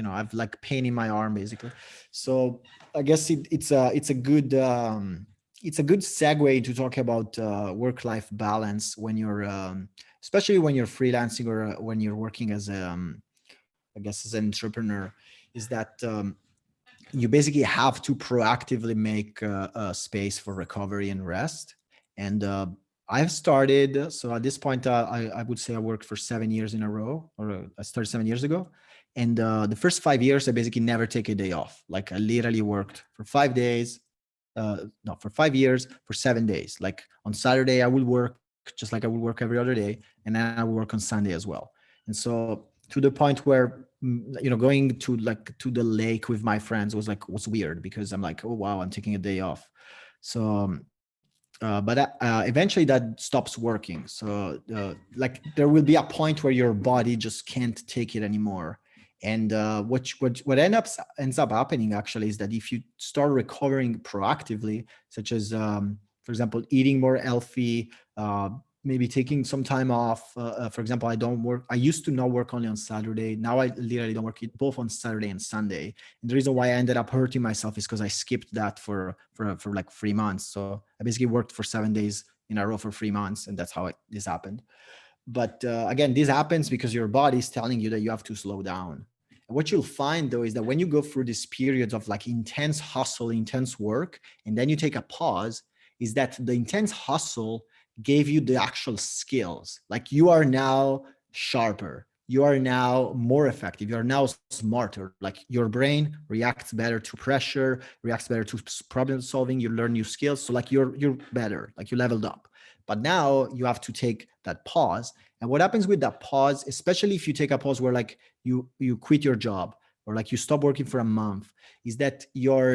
A: I've like pain in my arm basically. So I guess it's a good segue to talk about work-life balance when you're, especially when you're freelancing, or when you're working as I guess as an entrepreneur, is that you basically have to proactively make a space for recovery and rest. And I've started, so at this point, I would say I worked for 7 years in a row, or I started 7 years ago. And the first 5 years, I basically never take a day off. Like I literally worked for 5 days, no, for 5 years, for 7 days. Like on Saturday, I will work just like I would work every other day. And then I will work on Sunday as well. And so to the point where, going to the lake with my friends was weird, because I'm like, oh, wow, I'm taking a day off. So, but eventually that stops working. So like there will be a point where your body just can't take it anymore. And what ends up happening actually is that if you start recovering proactively, such as, for example, eating more healthy, maybe taking some time off. For example, I don't work. I used to not work only on Saturday. Now I literally don't work it both on Saturday and Sunday. And the reason why I ended up hurting myself is because I skipped that for like 3 months. So I basically worked for 7 days in a row for 3 months, and that's how this happened. But again, this happens because your body is telling you that you have to slow down. And what you'll find though is that when you go through these periods of like intense hustle, intense work, and then you take a pause, is that the intense hustle gave you the actual skills. Like you are now sharper. You are now more effective. You are now smarter. Like your brain reacts better to pressure, reacts better to problem solving. You learn new skills. So like you're better, like you leveled up. But now you have to take that pause. And what happens with that pause, especially if you take a pause where like you quit your job, or like you stop working for a month, is that your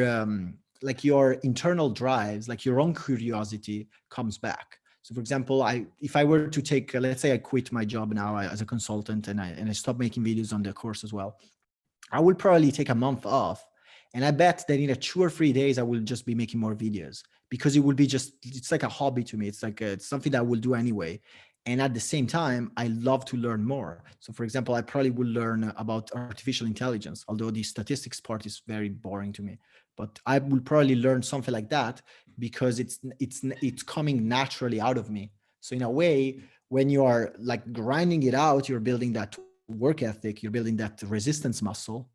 A: internal drives, like your own curiosity comes back. So for example, if I were to take, let's say I quit my job now as a consultant, and I stop making videos on the course as well, I will probably take a month off. And I bet that in a 2 or 3 days, I will just be making more videos, because it will be it's like a hobby to me. It's like it's something that I will do anyway. And at the same time, I love to learn more. So for example, I probably will learn about artificial intelligence, although the statistics part is very boring to me. But I will probably learn something like that, because it's coming naturally out of me. So in a way, when you are like grinding it out, you're building that work ethic, you're building that resistance muscle.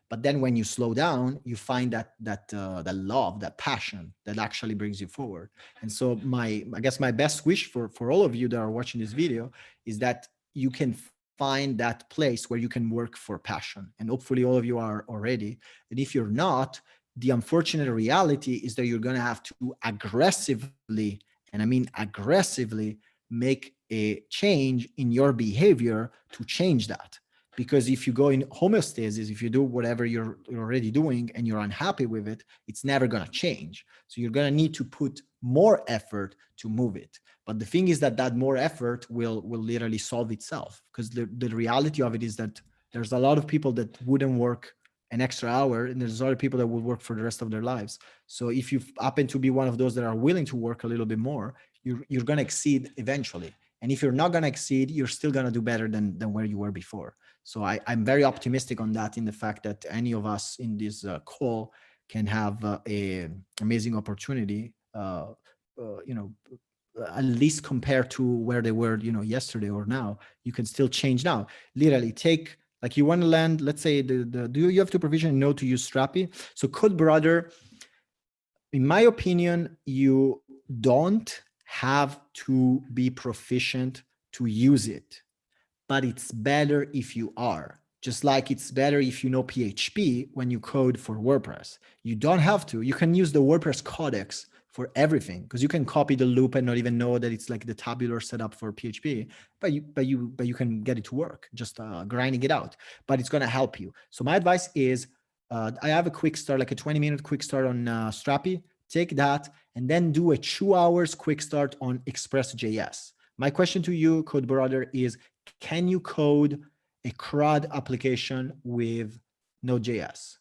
A: But then when you slow down, you find that love, that passion that actually brings you forward. And so I guess my best wish for all of you that are watching this video is that you can find that place where you can work for passion. And hopefully all of you are already. And if you're not, the unfortunate reality is that you're going to have to aggressively, and I mean aggressively, make a change in your behavior to change that. Because if you go in homeostasis, if you do whatever you're already doing and you're unhappy with it, it's never going to change. So you're going to need to put more effort to move it. But the thing is that more effort will literally solve itself, because the reality of it is that there's a lot of people that wouldn't work an extra hour, and there's other people that will work for the rest of their lives. So if you happen to be one of those that are willing to work a little bit more, you're going to exceed eventually. And if you're not going to exceed, you're still going to do better than where you were before. So I'm very optimistic on that, in the fact that any of us in this call can have a amazing opportunity, at least compared to where they were, yesterday or now. You can still change now. Literally take, like you want to land, let's say do you have to provision Node to use Strapi? So Code Brother, in my opinion, you don't have to be proficient to use it, but it's better if you are. Just like it's better if you know PHP when you code for WordPress. You don't have to. You can use the WordPress codex for everything because you can copy the loop and not even know that it's like the tabular setup for PHP. But you can get it to work just grinding it out. But it's gonna help you. So my advice is, I have a quick start, like a 20-minute quick start on Strapi. Take that and then do a 2 hours quick start on Express.js. My question to you, Code Brother, is can you code a CRUD application with Node.js?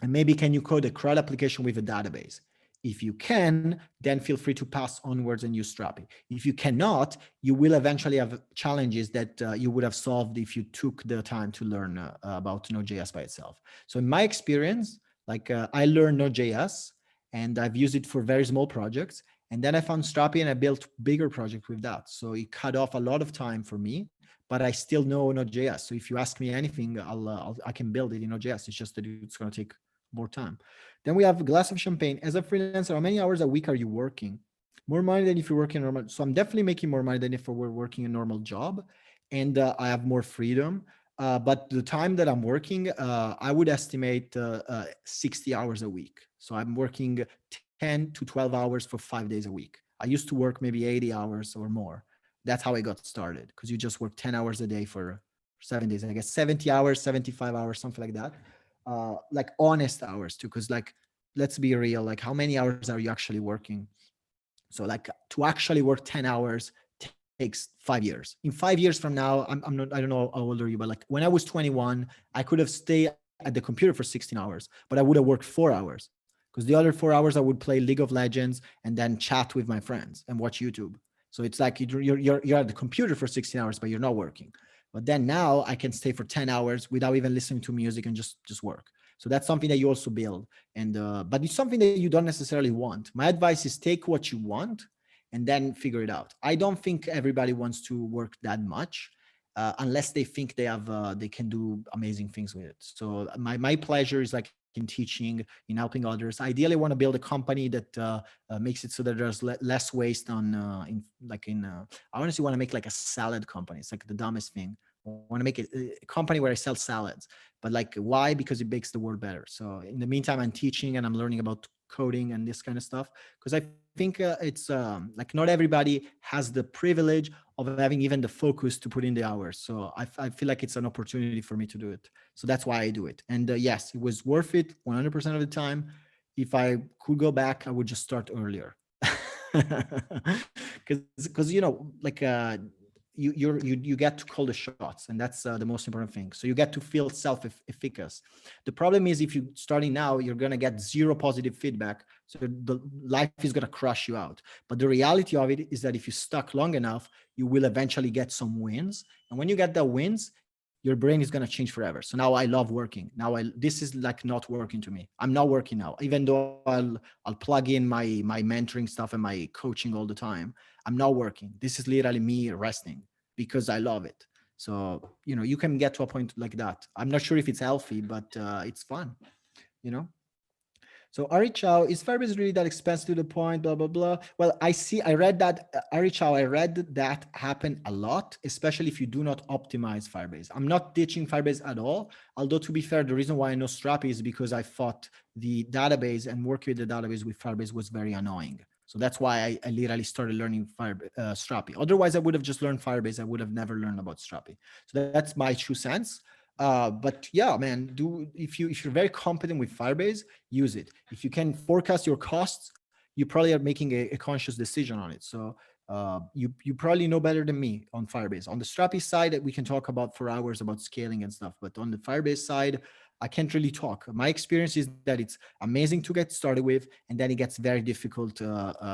A: And maybe can you code a CRUD application with a database? If you can, then feel free to pass onwards and use Strapi. If you cannot, you will eventually have challenges that you would have solved if you took the time to learn about Node.js by itself. So in my experience, like I learned Node.js and I've used it for very small projects. And then I found Strapi and I built bigger projects with that. So it cut off a lot of time for me, but I still know Node.js. So if you ask me anything, I can build it in Node.js. It's just that it's going to take more time. Then we have a glass of champagne. As a freelancer, how many hours a week are you working? More money than if you're working normal. So I'm definitely making more money than if we're working a normal job, and I have more freedom. But the time that I'm working, I would estimate 60 hours a week. So I'm working 10 to 12 hours for 5 days a week. I used to work maybe 80 hours or more. That's how I got started, because you just work 10 hours a day for 7 days. I guess 70 hours, 75 hours, something like that. Like honest hours too, because like let's be real, like how many hours are you actually working? So like to actually work 10 hours takes 5 years. In 5 years from now, I'm not, I don't know how old are you, but like when I was 21, I could have stayed at the computer for 16 hours, but I would have worked 4 hours, because the other 4 hours I would play League of Legends and then chat with my friends and watch YouTube. So it's like you're at the computer for 16 hours, but you're not working. But then now I can stay for 10 hours without even listening to music and just work. So that's something that you also build. And but it's something that you don't necessarily want. My advice is take what you want and then figure it out. I don't think everybody wants to work that much unless they think they can do amazing things with it. So my pleasure is like in teaching, in helping others. Ideally, I want to build a company that makes it so that there's less waste on I honestly want to make like a salad company. It's like the dumbest thing. I want to make it a company where I sell salads. But like, why? Because it makes the world better. So in the meantime, I'm teaching and I'm learning about coding and this kind of stuff, because I think it's like not everybody has the privilege of having even the focus to put in the hours. So I feel like it's an opportunity for me to do it. So that's why I do it. And yes, it was worth it 100% of the time. If I could go back, I would just start earlier. Because like you get to call the shots, and that's the most important thing. So you get to feel self-efficacious. The problem is if you're starting now, you're going to get zero positive feedback, so the life is going to crush you out. But the reality of it is that if you stuck long enough, you will eventually get some wins, and when you get the wins, your brain is going to change forever. So now I love working. Now this is like not working to me. I'm not working now, even though I'll plug in my mentoring stuff and my coaching all the time. I'm not working. This is literally me resting because I love it. So, you can get to a point like that. I'm not sure if it's healthy, but it's fun, you know? So Ari Chow, is Firebase really that expensive to the point, blah, blah, blah. Well, I read that, Ari Chow, I read that happen a lot, especially if you do not optimize Firebase. I'm not ditching Firebase at all. Although to be fair, the reason why I know Strapi is because I thought the database and working with the database with Firebase was very annoying. So that's why I literally started learning Strapi. Otherwise, I would have just learned Firebase. I would have never learned about Strapi. So that's my 2 cents. But yeah, man, if you're very competent with Firebase, use it. If you can forecast your costs, you probably are making a conscious decision on it. So you probably know better than me on Firebase. On the Strapi side, we can talk about for hours about scaling and stuff. But on the Firebase side, I can't really talk. My experience is that it's amazing to get started with, and then it gets very difficult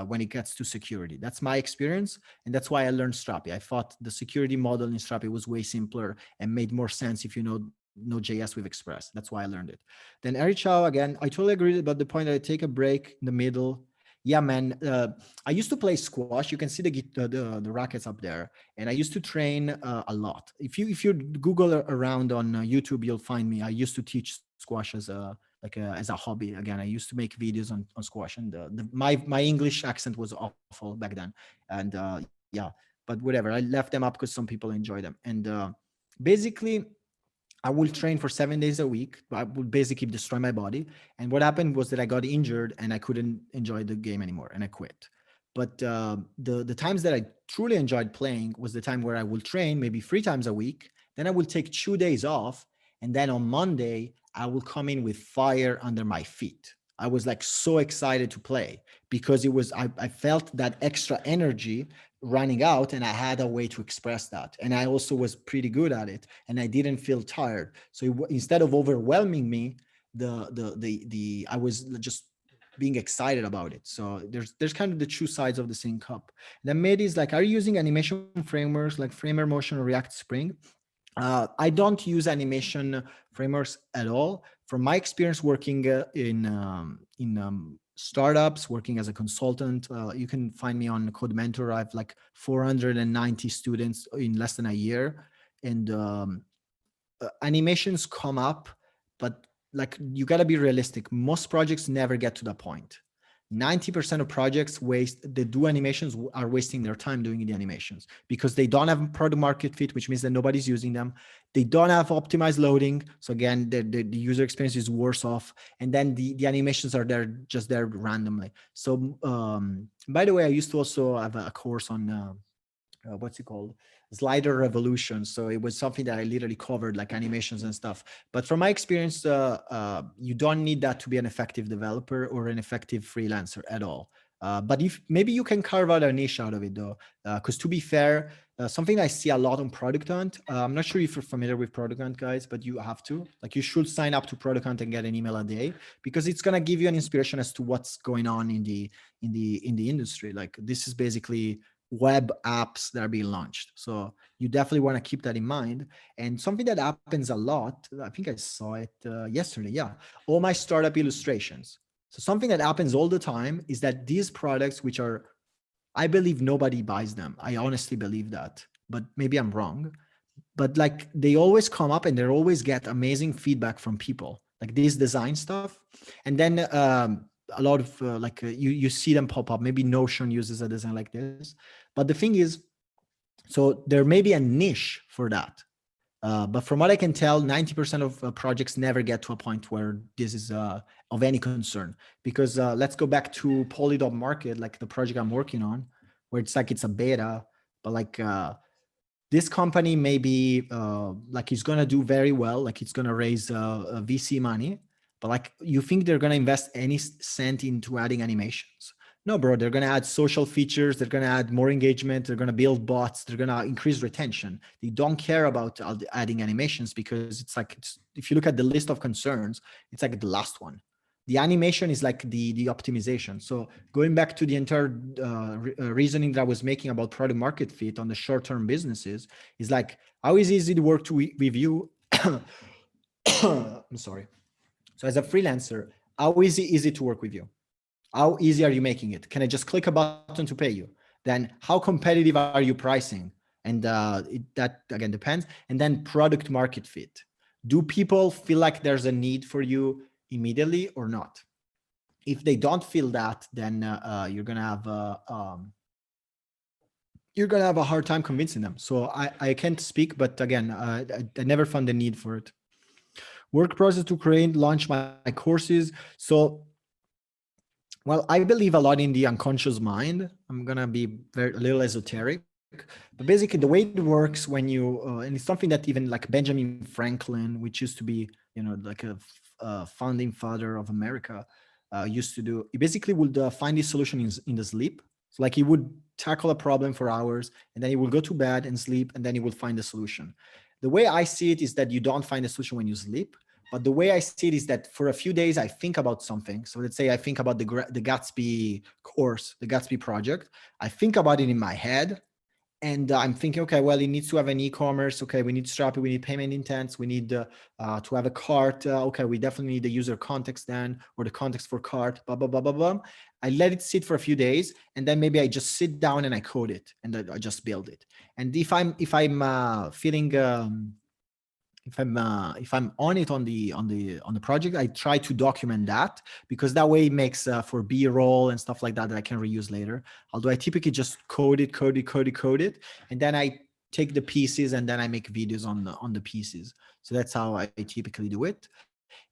A: when it gets to security. That's my experience, and that's why I learned Strapi. I thought the security model in Strapi was way simpler and made more sense if you know Node.js with Express. That's why I learned it. Then Eric Chow, again, I totally agree about the point that I take a break in the middle. Yeah, man. I used to play squash. You can see the rackets up there, and I used to train a lot. If you Google around on YouTube, you'll find me. I used to teach squash as a hobby. Again, I used to make videos on squash, and my English accent was awful back then. And yeah, but whatever. I left them up because some people enjoy them, and basically I will train for 7 days a week. I would basically destroy my body. And what happened was that I got injured and I couldn't enjoy the game anymore and I quit. But the times that I truly enjoyed playing was the time where I will train maybe 3 times a week. Then I will take 2 days off. And then on Monday, I will come in with fire under my feet. I was like so excited to play because I felt that extra energy running out and I had a way to express that. And I also was pretty good at it and I didn't feel tired. So instead of overwhelming me, I was just being excited about it. So there's kind of the two sides of the same cup. Then made is like, are you using animation frameworks like Framer, Motion, or React Spring? I don't use animation frameworks at all. From my experience working in startups, working as a consultant, you can find me on Code Mentor. I have like 490 students in less than a year, and animations come up, but like you got to be realistic. Most projects never get to that point. 90% of projects they do animations are wasting their time doing the animations because they don't have product market fit, which means that nobody's using them. They don't have optimized loading. So again, the user experience is worse off. And then the animations are just there randomly. So by the way, I used to also have a course on what's it called? Slider revolution. So it was something that I literally covered like animations and stuff. But from my experience, you don't need that to be an effective developer or an effective freelancer at all. But if maybe you can carve out a niche out of it though, because to be fair, something I see a lot on Product Hunt. I'm not sure if you're familiar with Product Hunt, guys, but you have to. Like, you should sign up to Product Hunt and get an email a day because it's gonna give you an inspiration as to what's going on in the industry. Like, this is basically web apps that are being launched. So you definitely want to keep that in mind. And something that happens a lot, I think I saw it yesterday. Yeah. All my startup illustrations. So something that happens all the time is that these products, which are, I believe nobody buys them. I honestly believe that, but maybe I'm wrong. But like, they always come up and they always get amazing feedback from people, like this design stuff. And then a lot of you see them pop up. Maybe Notion uses a design like this. But the thing is, so there may be a niche for that. But from what I can tell, 90% of projects never get to a point where this is of any concern. Because let's go back to Polydot Market, like the project I'm working on, where it's like it's a beta, but like this company may be like it's gonna do very well, like it's gonna raise VC money, but like you think they're gonna invest any cent into adding animations? No, bro, they're gonna add social features, they're gonna add more engagement, they're gonna build bots, they're gonna increase retention. They don't care about adding animations because it's like, if you look at the list of concerns, it's like the last one. The animation is like the optimization. So going back to the entire reasoning that I was making about product market fit on the short-term businesses is like, how is it easy to work with you? I'm sorry. So as a freelancer, how easy is it to work with you? How easy are you making it? Can I just click a button to pay you? Then how competitive are you pricing? And that again depends. And then product market fit. Do people feel like there's a need for you immediately or not? If they don't feel that, then you're gonna have a hard time convincing them. So I can't speak, but again, I never found the need for it. Work process to create, launch my courses. So, well, I believe a lot in the unconscious mind. I'm gonna be a little esoteric, but basically the way it works when you, and it's something that even like Benjamin Franklin, which used to be, like a founding father of America, used to do. He basically would find his solution in the sleep. So like he would tackle a problem for hours and then he would go to bed and sleep and then he would find the solution. The way I see it is that you don't find a solution when you sleep. But the way I see it is that for a few days, I think about something. So let's say I think about the Gatsby course, the Gatsby project. I think about it in my head. And I'm thinking, okay, well, it needs to have an e-commerce. Okay, we need Strapi, we need payment intents, we need to have a cart. Okay, we definitely need the user context then, or the context for cart, blah, blah, blah, blah, blah. I let it sit for a few days, and then maybe I just sit down and I code it, and I just build it. And if I'm feeling if I'm on it on the project, I try to document that because that way it makes for B-roll and stuff like that I can reuse later. Although I typically just code it, and then I take the pieces and then I make videos on the pieces. So that's how I typically do it.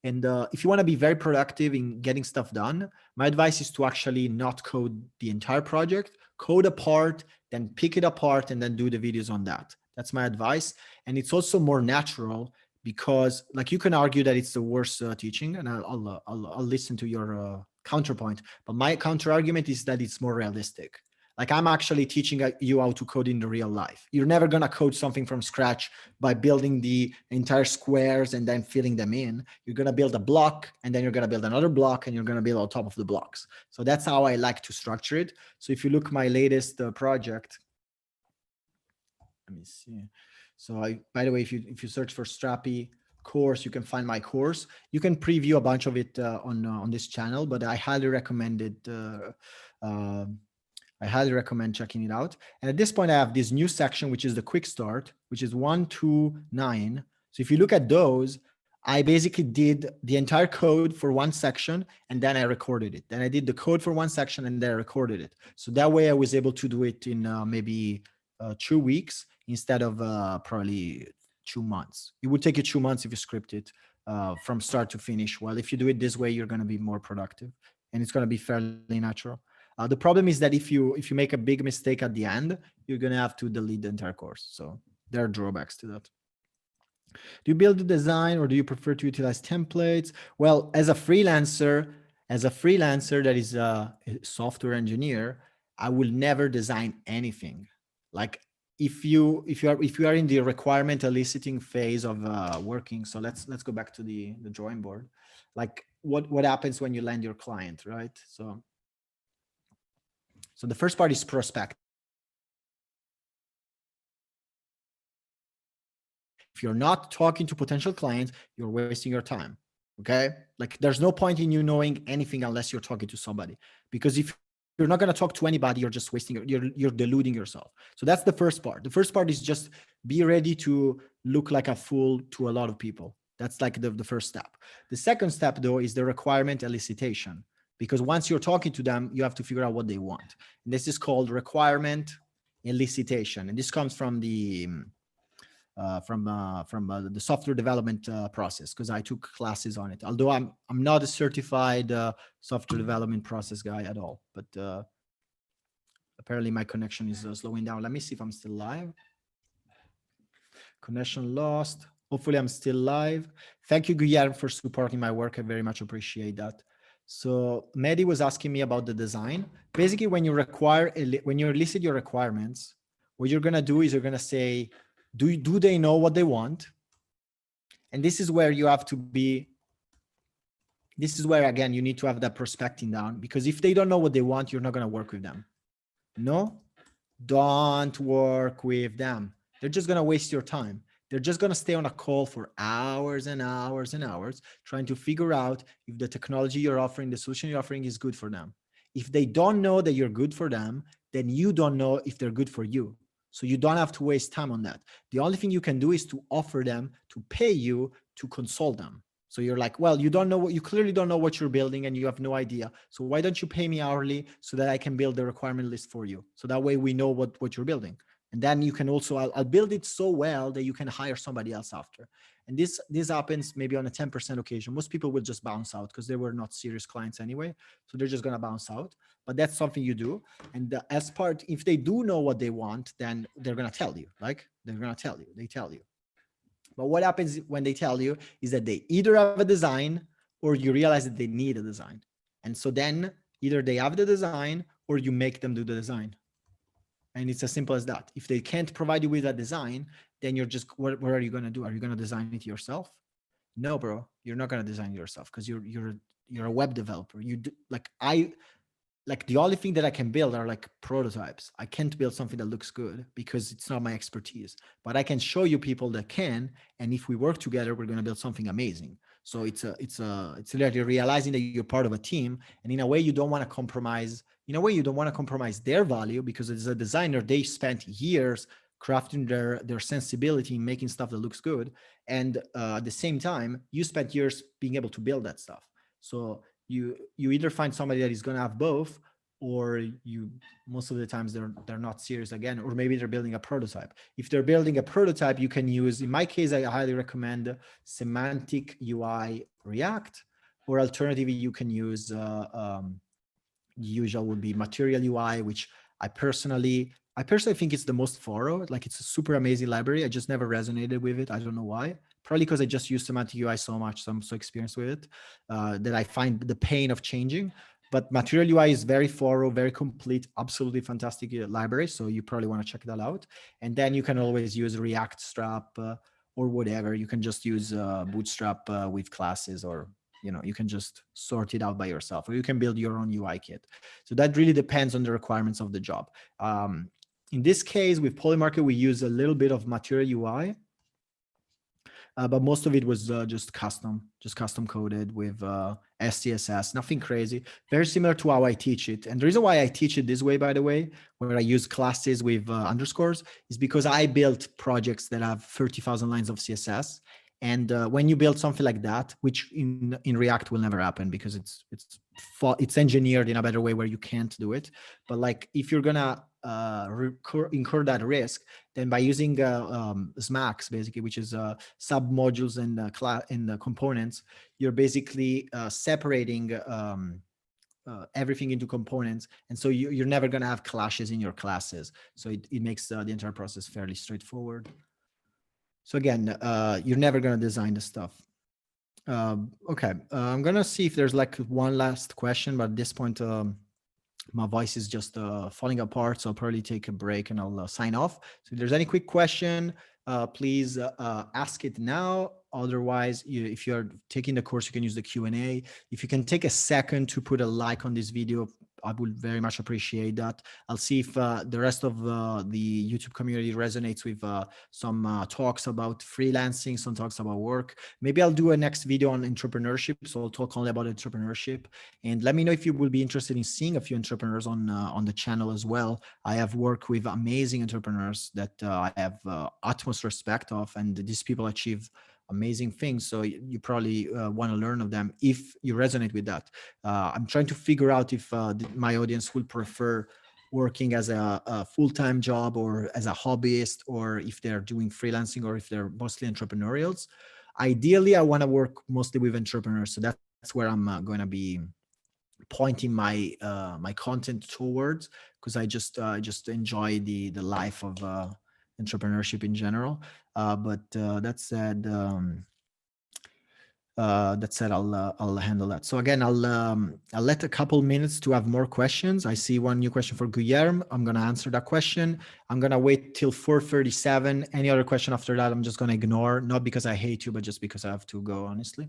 A: And if you want to be very productive in getting stuff done, my advice is to actually not code the entire project, code a part, then pick it apart, and then do the videos on that. That's my advice. And it's also more natural because, like, you can argue that it's the worst teaching, and I'll listen to your counterpoint. But my counter argument is that it's more realistic. Like, I'm actually teaching you how to code in the real life. You're never going to code something from scratch by building the entire squares and then filling them in. You're going to build a block, and then you're going to build another block, and you're going to build on top of the blocks. So that's how I like to structure it. So if you look my latest project, let me see. So by the way, if you search for Strapi course, you can find my course. You can preview a bunch of it on this channel, but I highly recommend it. I highly recommend checking it out. And at this point, I have this new section, which is the quick start, which is 1, 2, 9. So if you look at those, I basically did the entire code for one section, and then I recorded it. Then I did the code for one section, and then I recorded it. So that way I was able to do it in maybe 2 weeks instead of probably 2 months. It would take you 2 months if you script it from start to finish. Well, if you do it this way, you're going to be more productive, and it's going to be fairly natural. The problem is that if you make a big mistake at the end, you're going to have to delete the entire course. So there are drawbacks to that. Do you build the design, or do you prefer to utilize templates? Well, as a freelancer that is a software engineer, I will never design anything. Like, if you are in the requirement eliciting phase of working, so let's go back to the drawing board. Like, what happens when you land your client, right? So the first part is prospecting. If you're not talking to potential clients, you're wasting your time. Okay. Like, there's no point in you knowing anything unless you're talking to somebody, because if you're not going to talk to anybody, you're just wasting, you're deluding yourself. So that's the first part. The first part is just be ready to look like a fool to a lot of people. That's like the first step. The second step, though, is the requirement elicitation, because once you're talking to them, you have to figure out what they want. And this is called requirement elicitation. And this comes from the the software development process, because I took classes on it. Although I'm not a certified software development process guy at all, but apparently my connection is slowing down. Let me see if I'm still live. Connection lost. Hopefully I'm still live. Thank you, Guillermo, for supporting my work. I very much appreciate that. So Mehdi was asking me about the design. Basically, when you elicit your requirements, what you're gonna do is you're gonna say, do they know what they want? And this is where you have to be. This is where, again, you need to have that prospecting down, because if they don't know what they want, you're not gonna work with them. No, don't work with them. They're just gonna waste your time. They're just gonna stay on a call for hours and hours and hours trying to figure out if the technology you're offering, the solution you're offering, is good for them. If they don't know that you're good for them, then you don't know if they're good for you. So you don't have to waste time on that. The only thing you can do is to offer them to pay you to consult them. So you're like, well, you clearly don't know what you're building, and you have no idea. So why don't you pay me hourly so that I can build the requirement list for you? So that way we know what you're building. And then you can also, I'll build it so well that you can hire somebody else after. And this happens maybe on a 10% occasion. Most people will just bounce out because they were not serious clients anyway. So they're just going to bounce out. But that's something you do. And as part, if they do know what they want, then they're going to tell you. They tell you. But what happens when they tell you is that they either have a design, or you realize that they need a design. And so then either they have the design, or you make them do the design. And it's as simple as that. If they can't provide you with a design, then you're just, what are you going to do? Are you going to design it yourself? No, bro, you're not going to design it yourself, because you're a web developer. Like the only thing that I can build are like prototypes. I can't build something that looks good because it's not my expertise, but I can show you people that can. And if we work together, we're going to build something amazing. So it's literally realizing that you're part of a team. And in a way, you don't want to compromise. In a way, you don't want to compromise their value, because as a designer, they spent years crafting their sensibility in making stuff that looks good. And at the same time, you spent years being able to build that stuff. So you either find somebody that is going to have both, or most of the times they're not serious again, or maybe they're building a prototype. If they're building a prototype, you can use, in my case, I highly recommend Semantic UI React, or alternatively, you can use usual would be Material UI, which I personally think it's the most thorough. Like, it's a super amazing library. I just never resonated with it. I don't know why. Probably because I just use Semantic UI so much, so I'm so experienced with it, that I find the pain of changing. But Material UI is very thorough, very complete, absolutely fantastic library. So you probably want to check that out. And then you can always use React Strap or whatever. You can just use Bootstrap with classes, or you can just sort it out by yourself, or you can build your own UI kit. So that really depends on the requirements of the job. In this case, with Polymarket, we use a little bit of Material UI, but most of it was just custom coded with SCSS, nothing crazy. Very similar to how I teach it. And the reason why I teach it this way, by the way, where I use classes with underscores, is because I built projects that have 30,000 lines of CSS. And when you build something like that, which in React will never happen because it's engineered in a better way where you can't do it. But like, if you're gonna incur that risk, then by using SMACs, basically, which is sub modules and the components, you're basically separating everything into components, and so you're never going to have clashes in your classes. So it makes the entire process fairly straightforward. So again, you're never going to design the stuff. Okay, I'm going to see if there's like one last question, but at this point, my voice is just falling apart, so I'll probably take a break and I'll sign off. So if there's any quick question, please ask it now. Otherwise, if you're taking the course, you can use the Q&A. If you can take a second to put a like on this video, I would very much appreciate that. I'll see if the rest of the YouTube community resonates with some talks about freelancing, some talks about work. Maybe I'll do a next video on entrepreneurship, so I'll talk only about entrepreneurship. And let me know if you will be interested in seeing a few entrepreneurs on the channel as well. I have worked with amazing entrepreneurs that I have utmost respect of, and these people achieve amazing things. So you probably want to learn of them if you resonate with that. I'm trying to figure out if my audience will prefer working as a full-time job or as a hobbyist, or if they're doing freelancing, or if they're mostly entrepreneurials. Ideally, I want to work mostly with entrepreneurs. So that's where I'm going to be pointing my my content towards, because I just enjoy the life of entrepreneurship in general. But that said, I'll handle that. So again, I'll let a couple minutes to have more questions. I see one new question for Guillermo. I'm gonna answer that question. I'm gonna wait till 4:37. Any other question after that, I'm just gonna ignore, not because I hate you, but just because I have to go, honestly.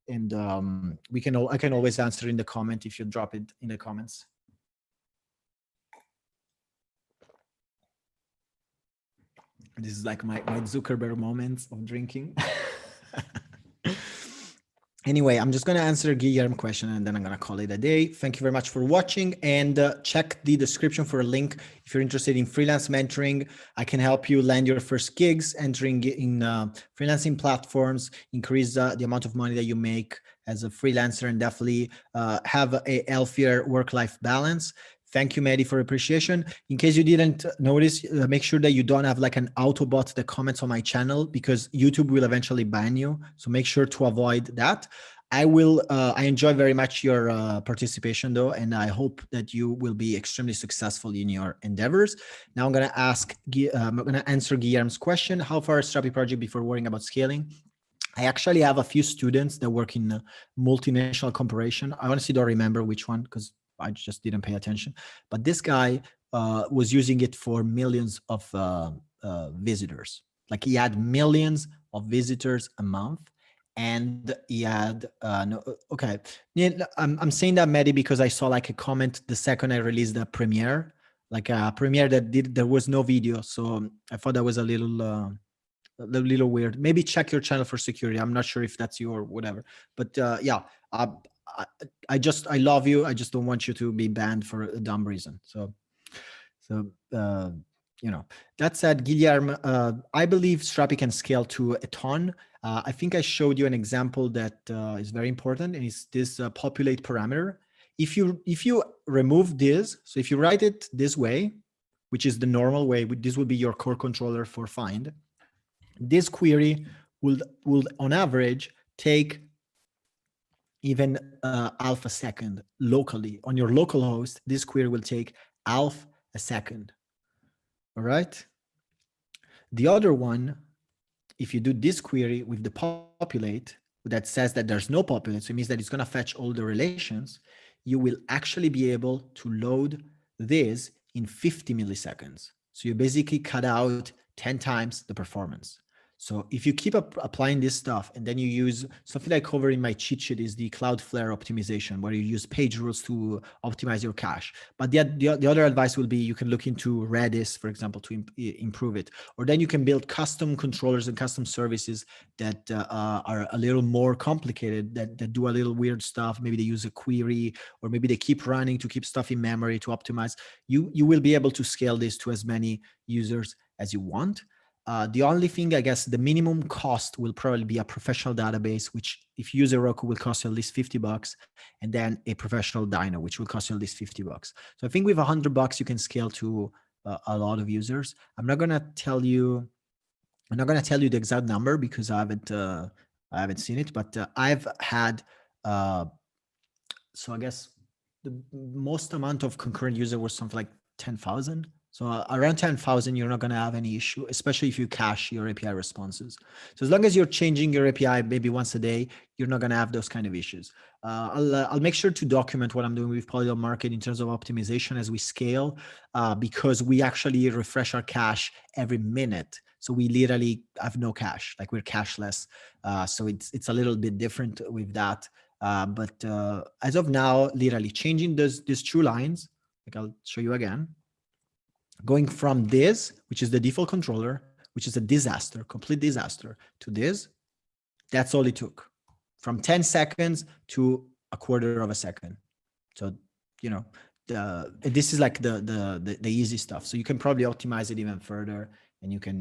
A: And I can always answer in the comment if you drop it in the comments. This is like my Zuckerberg moments of drinking. Anyway, I'm just going to answer Guillermo's question, and then I'm going to call it a day. Thank you very much for watching, and check the description for a link. If you're interested in freelance mentoring, I can help you land your first gigs, entering in freelancing platforms, increase the amount of money that you make as a freelancer, and definitely have a healthier work-life balance. Thank you, Maddie, for appreciation. In case you didn't notice, make sure that you don't have like an Autobot that comments on my channel, because YouTube will eventually ban you. So make sure to avoid that. I enjoy very much your participation though, and I hope that you will be extremely successful in your endeavors. Now I'm going to answer Guillermo's question. How far is Strapi project before worrying about scaling? I actually have a few students that work in a multinational corporation. I honestly don't remember which one, because I just didn't pay attention. But this guy was using it for millions of visitors. Like, he had millions of visitors a month, and he had okay. Yeah, I'm saying that, Maddie, because I saw like a comment the second I released the premiere, like a premiere there was no video, so I thought that was a little weird. Maybe check your channel for security. I'm not sure if that's you or whatever, but yeah. I love you. I just don't want you to be banned for a dumb reason. So that said, Guillermo, I believe Strapi can scale to a ton. I think I showed you an example that is very important, and it's this populate parameter. if you remove this, so if you write it this way, which is the normal way, this will be your core controller for find. This query will on average take even half a second locally. On your local host, this query will take half a second. All right. The other one, if you do this query with the populate that says that there's no populate, so it means that it's going to fetch all the relations, you will actually be able to load this in 50 milliseconds. So you basically cut out 10 times the performance. So if you keep applying this stuff and then you use something I cover in my cheat sheet is the Cloudflare optimization, where you use page rules to optimize your cache. But the other advice will be you can look into Redis, for example, to improve it. Or then you can build custom controllers and custom services that are a little more complicated, that do a little weird stuff. Maybe they use a query, or maybe they keep running to keep stuff in memory to optimize. You will be able to scale this to as many users as you want. The only thing, I guess, the minimum cost will probably be a professional database, which if you use a Roku will cost you at least $50, and then a professional dyno, which will cost you at least $50. So I think with $100, you can scale to a lot of users. I'm not gonna tell you the exact number because I haven't seen it, but I've had. So I guess the most amount of concurrent user was something like 10,000. So around 10,000, you're not going to have any issue, especially if you cache your API responses. So as long as you're changing your API maybe once a day, you're not going to have those kind of issues. I'll make sure to document what I'm doing with Polygon Market in terms of optimization as we scale, because we actually refresh our cache every minute. So we literally have no cache, like we're cashless. So it's a little bit different with that. But as of now, literally changing these two lines, like I'll show you again, going from this, which is the default controller, which is a disaster, complete disaster, to this, that's all it took. From 10 seconds to a quarter of a second. So, you know, this is like the easy stuff. So you can probably optimize it even further, and you can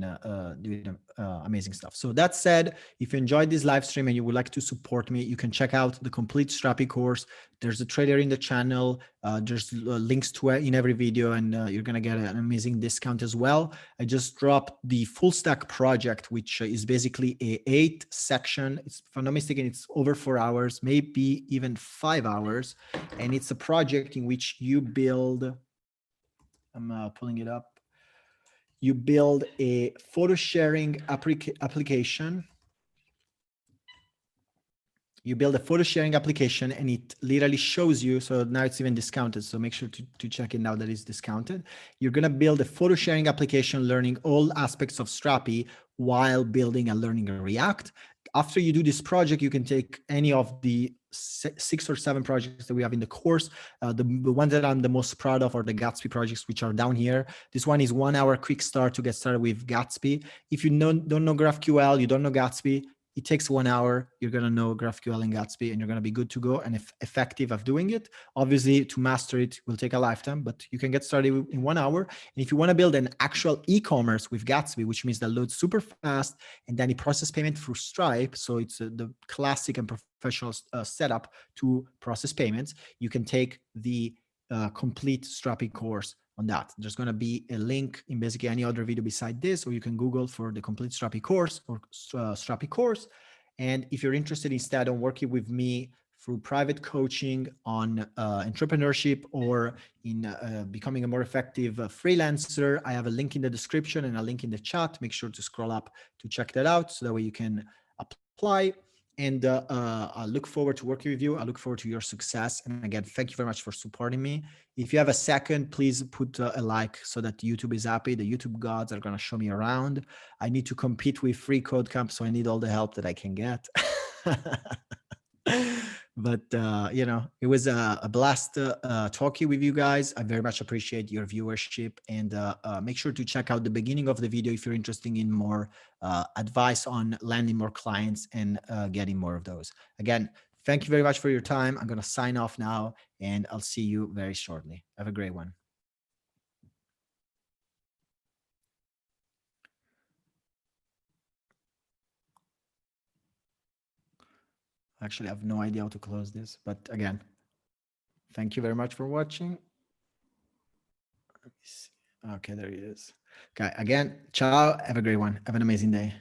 A: do amazing stuff. So that said, if you enjoyed this live stream and you would like to support me, you can check out the complete Strapi course. There's a trader in the channel. There's links to it in every video, and you're going to get an amazing discount as well. I just dropped the full stack project, which is basically a 8-section. It's, if I'm not mistaken, it's over 4 hours, maybe even 5 hours. And it's a project in which you build, I'm pulling it up. You build a photo sharing application. You build a photo sharing application, and it literally shows you, so now it's even discounted. So make sure to check it now that it's discounted. You're going to build a photo sharing application, learning all aspects of Strapi while building and learning React. After you do this project, you can take any of the 6 or 7 projects that we have in the course. The ones that I'm the most proud of are the Gatsby projects, which are down here. This one is 1 hour quick start to get started with Gatsby. If you don't know GraphQL, you don't know Gatsby, it takes 1 hour. You're going to know GraphQL and Gatsby, and you're going to be good to go and effective of doing it. Obviously, to master it will take a lifetime, but you can get started in 1 hour. And if you want to build an actual e-commerce with Gatsby, which means that loads super fast, and then it process payment through Stripe, so it's the classic and professional setup to process payments, you can take the complete Strapi course on that. There's going to be a link in basically any other video beside this, or you can Google for the complete Strapi course or Strapi course. And if you're interested instead on working with me through private coaching on entrepreneurship, or in becoming a more effective freelancer, I have a link in the description and a link in the chat. Make sure to scroll up to check that out, so that way you can apply. And I look forward to working with you. I look forward to your success. And again, thank you very much for supporting me. If you have a second, please put a like so that YouTube is happy. The YouTube gods are going to show me around. I need to compete with Free Code Camp, so I need all the help that I can get. But you know, it was a blast talking with you guys. I very much appreciate your viewership, and make sure to check out the beginning of the video if you're interested in more advice on landing more clients and getting more of those. Again, thank you very much for your time. I'm going to sign off now, and I'll see you very shortly. Have a great one. Actually, I have no idea how to close this, but again, Thank you very much for watching. Let me see. Okay, there he is. Okay, again, ciao. Have a great one. Have an amazing day.